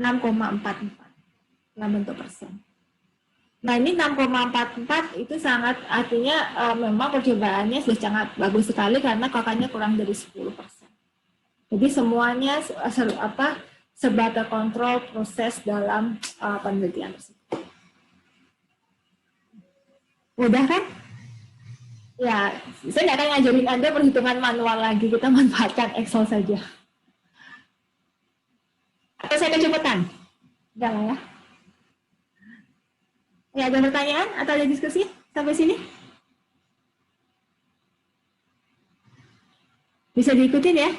6,44 dalam bentuk persen. Nah ini 6,44 itu sangat artinya memang percobaannya sudah sangat bagus sekali karena kakaknya kurang dari 10%. Jadi semuanya serba terkontrol proses dalam penelitian tersebut. Mudah kan? Ya, saya nggak akan ngajarin Anda perhitungan manual lagi, kita manfaatkan Excel saja. Atau saya kecepatan? Enggak lah ya. Ya, ada pertanyaan atau ada diskusi sampai sini? Bisa diikutin ya?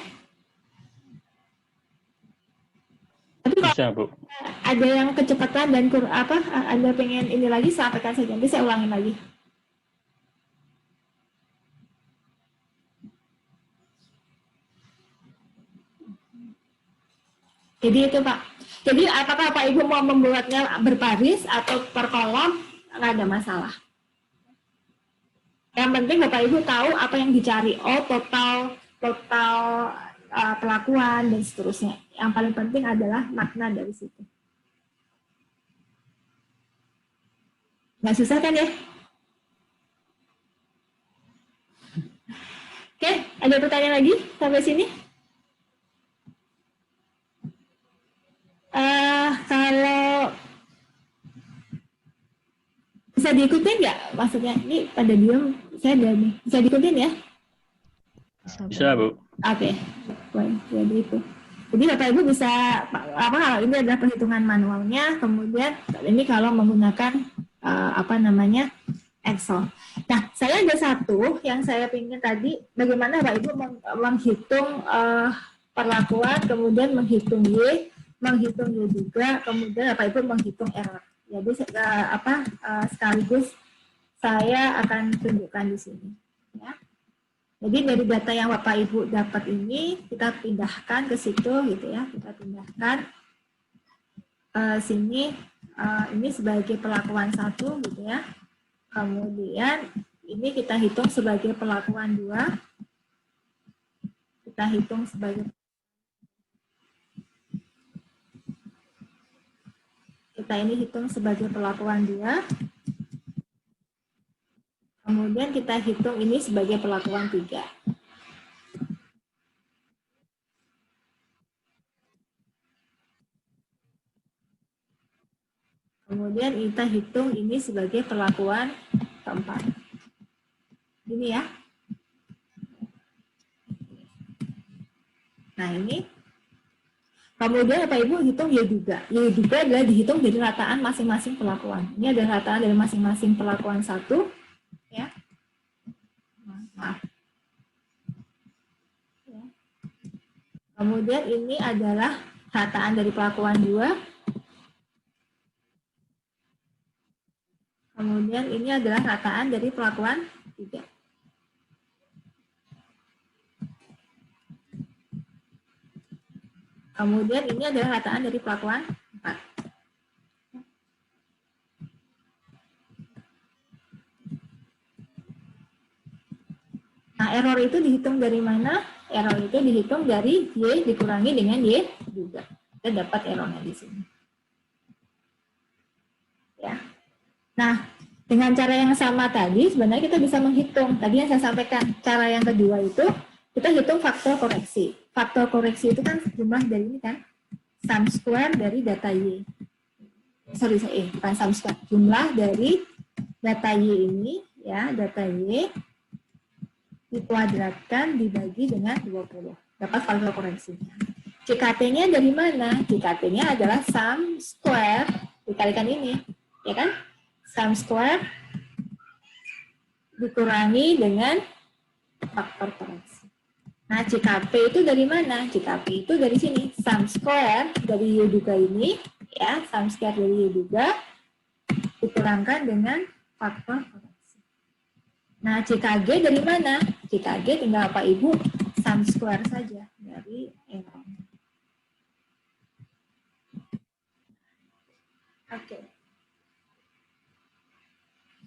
Tapi kalau Bisa, Bu. ada yang kecepatan dan Anda pengen ini lagi, sampaikan saja. Nanti saya ulangin lagi. Jadi itu Pak. Jadi apakah Pak Ibu mau membuatnya berbaris atau per kolom, nggak ada masalah. Yang penting Bapak Ibu tahu apa yang dicari. Oh, total pelakuan dan seterusnya. Yang paling penting adalah makna dari situ. Nggak susah kan ya? Oke, ada pertanyaan lagi sampai sini? Kalau bisa diikutin nggak? Maksudnya ini pada diem, saya ada nih. Bisa diikutin ya? Bisa, Bu. Oke, baik. Jadi itu. Jadi Bapak Ibu bisa ini adalah perhitungan manualnya. Kemudian ini kalau menggunakan Excel. Nah, saya ada satu yang saya ingin tadi, bagaimana Bapak Ibu menghitung perlakuan, kemudian menghitung Y, menghitung Y juga, kemudian Bapak Ibu menghitung error. Jadi sekaligus saya akan tunjukkan di sini. Ya. Jadi dari data yang Bapak Ibu dapat ini kita pindahkan ke situ gitu ya, kita pindahkan sini ini sebagai perlakuan 1 gitu ya. Kemudian ini kita hitung sebagai perlakuan 2. Kita hitung sebagai perlakuan 2. Kemudian kita hitung ini sebagai perlakuan 3. Kemudian kita hitung ini sebagai perlakuan keempat. Ini ya. Nah ini. Kemudian Bapak Ibu hitung Y juga. Y juga adalah dihitung dari rataan masing-masing perlakuan. Ini ada rataan dari masing-masing perlakuan 1. Ya. Maaf. Ya. Kemudian ini adalah rataan dari perlakuan 2. Kemudian ini adalah rataan dari perlakuan 3. Kemudian ini adalah rataan dari perlakuan 4. Nah, error itu dihitung dari mana? Error itu dihitung dari Y dikurangi dengan Y juga. Kita dapat errornya di sini. Ya. Nah, dengan cara yang sama tadi, sebenarnya kita bisa menghitung. Tadi yang saya sampaikan, cara yang kedua itu, kita hitung faktor koreksi. Faktor koreksi itu kan jumlah dari ini kan, sum square dari data Y. Sorry, bukan sum square. Jumlah dari data Y ini, ya, data Y, dikuadratkan dibagi dengan 20. Dapat faktor koreksinya. CKT-nya dari mana? CKT-nya adalah sum square, dikalikan ini, ya kan? Sum square dikurangi dengan faktor koreksi. Nah, CKP itu dari mana? CKP itu dari sini. Sum square dari Y juga ini, ya, sum square dari Y juga dikurangkan dengan faktor koreksi. Nah, CKG dari mana? CKG tinggal Bapak Ibu sum square saja dari error. Oke.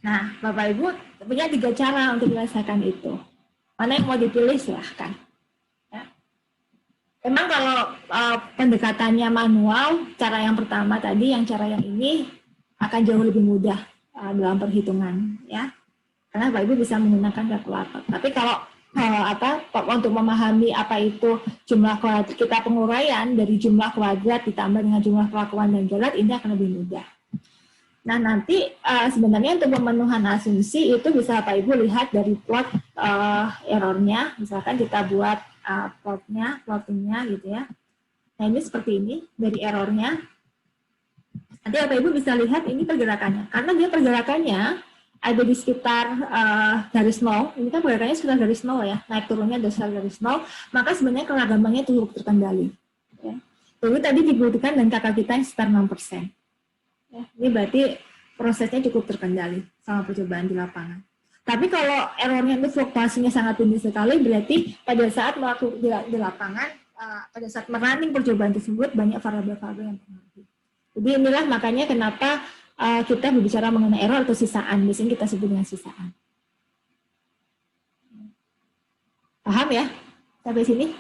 Nah, Bapak Ibu punya 3 cara untuk menyelesaikan itu. Mana yang mau dipilih silahkan. Ya. Memang kalau pendekatannya manual, cara yang pertama tadi, cara yang ini akan jauh lebih mudah dalam perhitungan, ya. Karena Bapak Ibu bisa menggunakan kalkulator. Tapi kalau untuk memahami apa itu jumlah kuadrat, kita penguraian dari jumlah kuadrat ditambah dengan jumlah perlakuan dan gelat, ini akan lebih mudah. Nah, nanti sebenarnya untuk pemenuhan asumsi itu bisa Bapak Ibu lihat dari plot errornya. Misalkan kita buat plottingnya gitu ya. Nah, ini seperti ini dari errornya. Nanti Bapak Ibu bisa lihat ini pergerakannya. Karena dia pergerakannya ada di sekitar garis nol. Ini kan pergerakannya sekitar garis nol ya. Naik turunnya dari sekitar garis nol. Maka sebenarnya keragamannya cukup terkendali. Ya. Jadi tadi dibuktikan dan kakak kita yang sekitar 6%. Ya, ini berarti prosesnya cukup terkendali sama percobaan di lapangan. Tapi kalau errornya itu fluktuasinya sangat tinggi sekali, berarti pada saat melakukan di lapangan, pada saat merunning percobaan tersebut banyak variabel-variabel yang mempengaruhi. Jadi inilah makanya kenapa kita berbicara mengenai error atau sisaan. Di sini kita sebut dengan sisaan. Paham ya? Sampai sini?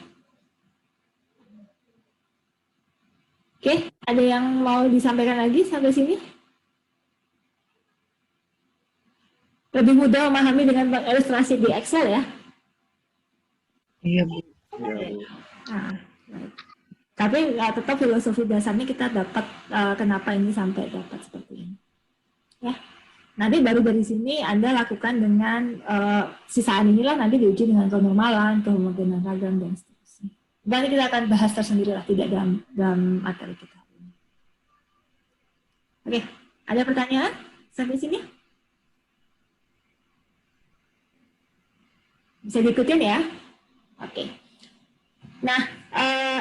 Oke, ada yang mau disampaikan lagi sampai sini? Lebih mudah memahami dengan ilustrasi di Excel ya? Iya, Bu. Nah, tapi tetap filosofi dasarnya kita dapat kenapa ini sampai dapat seperti ini. Ya, nanti baru dari sini Anda lakukan dengan sisaan inilah nanti diuji dengan kenormalan, kehomogenan ragam dan seterusnya. Nanti kita akan bahas tersendiri lah, tidak dalam materi kita. Oke, ada pertanyaan sampai sini? Bisa diikutin ya? Oke. Nah,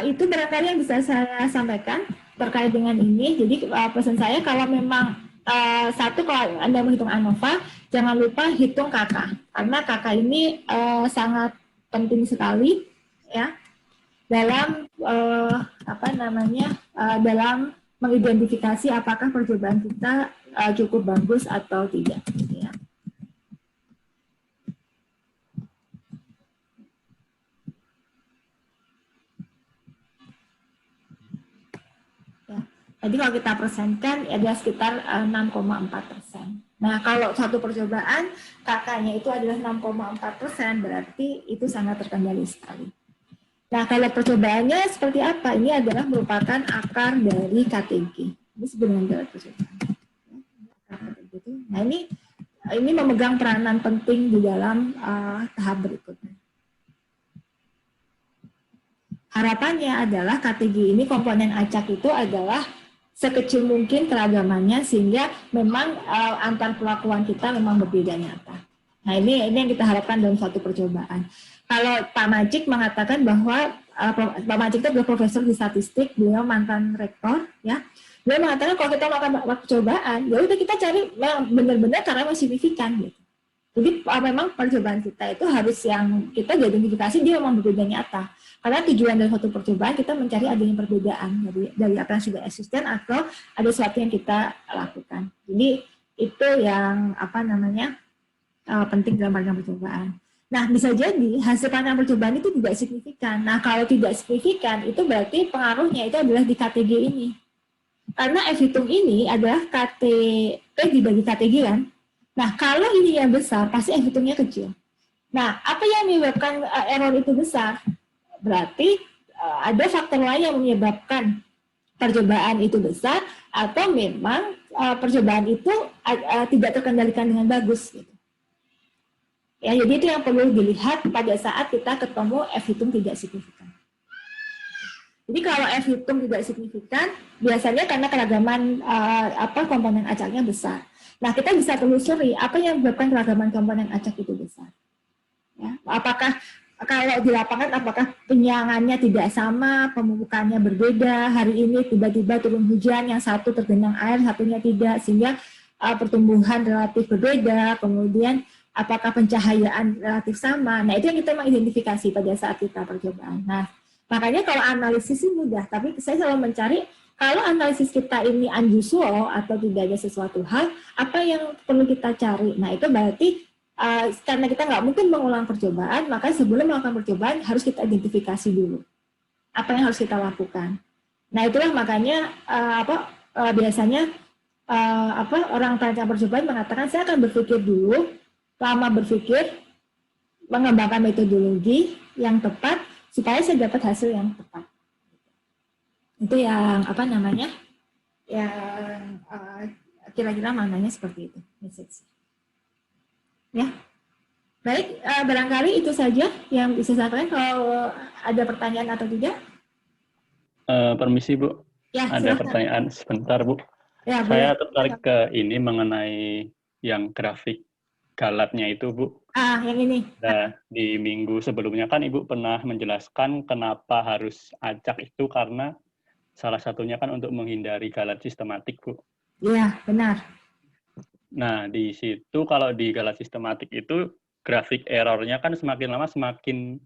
itu barangkali yang bisa saya sampaikan terkait dengan ini. Jadi pesan saya kalau memang kalau Anda menghitung ANOVA, jangan lupa hitung KK. Karena KK ini sangat penting sekali ya dalam dalam mengidentifikasi apakah percobaan kita cukup bagus atau tidak. Ya. Jadi kalau kita persenkan adalah sekitar 6,4%. Nah, kalau satu percobaan kakaknya itu adalah 6,4%, berarti itu sangat terkendali sekali. Nah, kalau percobaannya seperti apa? Ini adalah merupakan akar dari KTG. Ini sebenarnya percobaan. Nah, ini memegang peranan penting di dalam tahap berikutnya. Harapannya adalah KTG ini komponen acak itu adalah sekecil mungkin keragamannya sehingga memang antar pelakuan kita memang berbeda nyata. Nah ini yang kita harapkan dalam suatu percobaan. Kalau Pak Majik mengatakan bahwa Pak Majik itu adalah profesor di statistik, beliau mantan rektor, ya. Beliau mengatakan kalau kita melakukan percobaan, ya udah kita cari benar-benar karena masih signifikan gitu. Jadi memang percobaan kita itu harus yang kita identifikasi dia memang berbeda nyata. Karena tujuan dari suatu percobaan kita mencari adanya perbedaan dari apa yang sudah eksisten atau ada sesuatu yang kita lakukan. Jadi itu yang penting dalam rangka percobaan. Nah bisa jadi hasil rangka percobaan itu tidak signifikan. Nah kalau tidak signifikan itu berarti pengaruhnya itu adalah di KTG ini. Karena F hitung ini adalah KTP dibagi KTG kan. Nah kalau ini yang besar pasti F hitungnya kecil. Nah apa yang menyebabkan error itu besar? Berarti ada faktor lain yang menyebabkan percobaan itu besar atau memang percobaan itu tidak terkendalikan dengan bagus. Gitu. Ya, jadi itu yang perlu dilihat pada saat kita ketemu F hitung tidak signifikan. Jadi kalau F hitung tidak signifikan, biasanya karena keragaman komponen acaknya besar. Nah kita bisa telusuri apa yang menyebabkan keragaman komponen acak itu besar. Ya, apakah kalau di lapangan apakah penyiangannya tidak sama, pemupukannya berbeda, hari ini tiba-tiba turun hujan, yang satu tergenang air, satunya tidak, sehingga pertumbuhan relatif berbeda, kemudian apakah pencahayaan relatif sama. Nah itu yang kita mengidentifikasi pada saat kita percobaan. Nah makanya kalau analisis ini mudah, tapi saya selalu mencari kalau analisis kita ini unusual atau tidak ada sesuatu hal, apa yang perlu kita cari. Nah itu berarti karena kita nggak mungkin mengulang percobaan, maka sebelum melakukan percobaan harus kita identifikasi dulu apa yang harus kita lakukan. Nah itulah makanya biasanya orang perancang percobaan mengatakan saya akan berpikir dulu, lama berpikir, mengembangkan metodologi yang tepat supaya saya dapat hasil yang tepat. Itu yang yang kira-kira maknanya seperti itu. Message. Ya, baik. Barangkali itu saja yang bisa saya sampaikan. Kalau ada pertanyaan atau tidak? Permisi Bu, Ya, ada silakan. pertanyaan sebentar Bu. Ya, Saya boleh. tertarik ke ini mengenai yang grafik galatnya itu Bu. Yang ini. Nah, di minggu sebelumnya kan Ibu pernah menjelaskan kenapa harus acak itu karena salah satunya kan untuk menghindari galat sistematik Bu. Iya, benar. Nah, di situ kalau di galat sistematik itu grafik errornya kan semakin lama semakin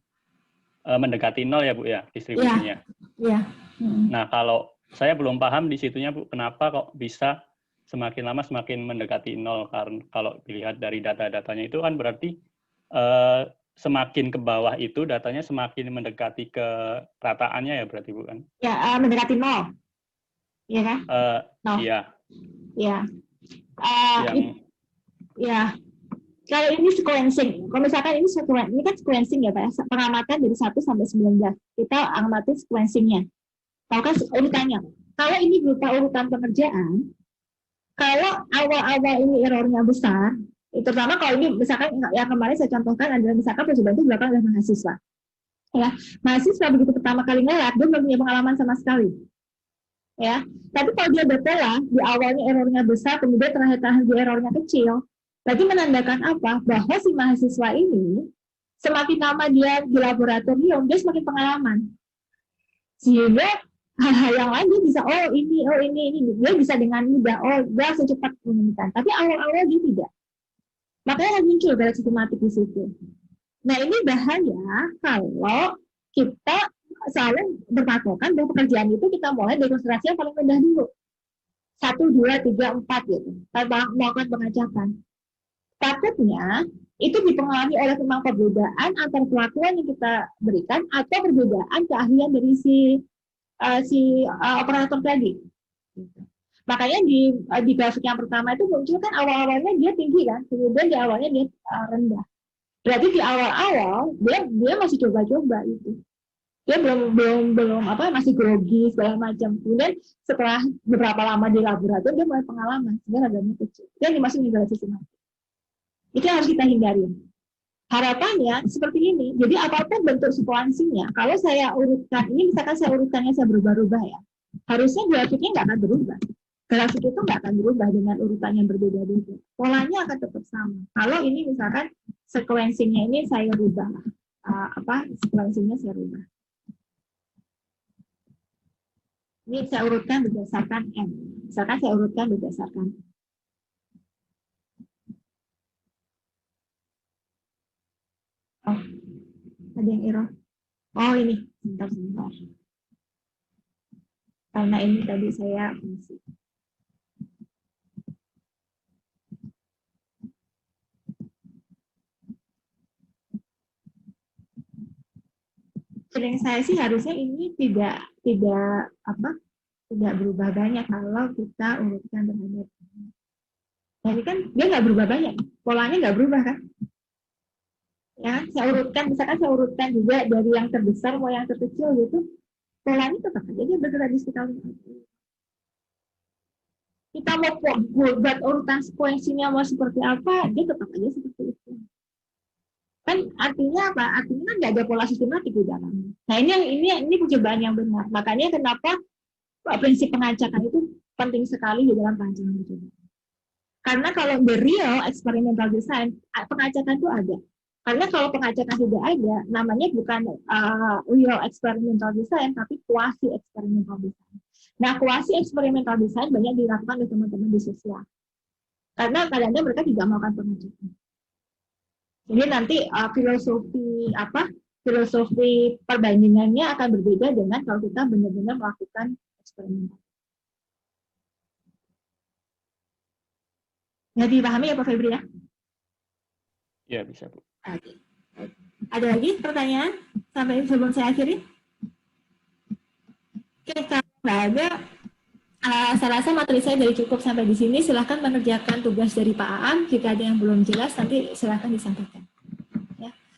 mendekati nol ya Bu ya distribusinya. Iya. Nah, kalau saya belum paham di situnya Bu, kenapa kok bisa semakin lama semakin mendekati nol? Karena kalau dilihat dari data-datanya itu kan berarti semakin ke bawah itu datanya semakin mendekati ke rataannya ya berarti Bu kan? Ya, mendekati nol. Iya kan? Nol. Iya. Iya. Yang Kalau ini sequencing, kalau misalkan ini kan sequencing ya Pak, pengamatan dari 1 sampai 19. Kita amati sequencingnya. Tahukah urutannya? Kalau ini berupa urutan pengerjaan, kalau awal-awal ini errornya besar, terutama kalau ini misalkan yang kemarin saya contohkan adalah misalkan percobaan itu dilakukan oleh mahasiswa. Ya, mahasiswa begitu pertama kali ngelab, dia belum punya pengalaman sama sekali. Ya, tapi kalau dia berpola, di awalnya errornya besar, kemudian terakhir di errornya kecil, berarti menandakan apa? Bahwa si mahasiswa ini semakin lama dia di laboratorium, dia semakin pengalaman. Sehingga hal-hal yang lain dia bisa, ini, dia bisa dengan mudah, dia langsung cepat menemukan. Tapi awal-awal dia tidak. Makanya muncul galat sistematik di situ. Nah, ini bahaya kalau kita selalu berpatokan bahwa pekerjaan itu kita mulai dari konsentrasi yang paling rendah dulu. 1, 2, 3, 4 gitu. Tanpa melakukan pengacakan. Takutnya itu dipengaruhi oleh memang perbedaan antar pelakuan yang kita berikan atau perbedaan keahlian dari si operator tadi. Makanya di grafik yang pertama itu muncul kan awal-awalnya dia tinggi kan, kemudian di awalnya dia rendah. Berarti di awal-awal dia masih coba-coba itu. Dia belum masih grogi segala macam. Kemudian setelah beberapa lama di laboratorium dia mulai pengalaman, sehingga ragamnya kecil. Dia dimasukin ke sistematik. Itu yang harus kita hindari. Harapannya seperti ini. Jadi apapun bentuk substansinya, kalau saya urutkan ini, misalkan saya urutkannya saya berubah-ubah ya, harusnya grafiknya nggak akan berubah. Grafik itu nggak akan berubah dengan urutan yang berbeda-beda. Polanya akan tetap sama. Kalau ini misalkan sekuensinya ini saya rubah, sekuensinya saya rubah. Ini saya urutkan berdasarkan M. Misalkan saya urutkan berdasarkan ada yang error. Oh ini, sebentar. Karena ini tadi saya fungsi. Feeling saya sih harusnya ini tidak berubah banyak kalau kita urutkan terhadap. Jadi kan dia nggak berubah banyak, polanya nggak berubah kan? Ya, saya urutkan juga dari yang terbesar mau yang terkecil gitu, polanya tetap aja dia bergerak di sekitar. Kita mau buat urutan sekuensinya mau seperti apa, dia tetap aja seperti itu. Kan artinya apa? Artinya kan nggak ada pola sistematik di dalamnya. Nah ini percobaan yang benar. Makanya kenapa prinsip pengacakan itu penting sekali di dalam perancangan percobaan. Karena kalau the real experimental design, pengacakan itu ada. Karena kalau pengacakan tidak ada, namanya bukan real experimental design, tapi quasi experimental design. Nah, quasi experimental design banyak dilakukan oleh teman-teman di sosial. Karena kadang-kadang mereka tidak melakukan pengacakan. Jadi nanti filosofi perbandingannya akan berbeda dengan kalau kita benar-benar melakukan eksperimen. Ya dipahami ya Pak Febri ya? Ya bisa Bu. Oke. Ada lagi pertanyaan sampai sebelum saya akhiri? Oke, kalau nggak ada, saya rasa materi saya sudah cukup sampai di sini. Silahkan mengerjakan tugas dari Pak Aam. Jika ada yang belum jelas, nanti silahkan disampaikan.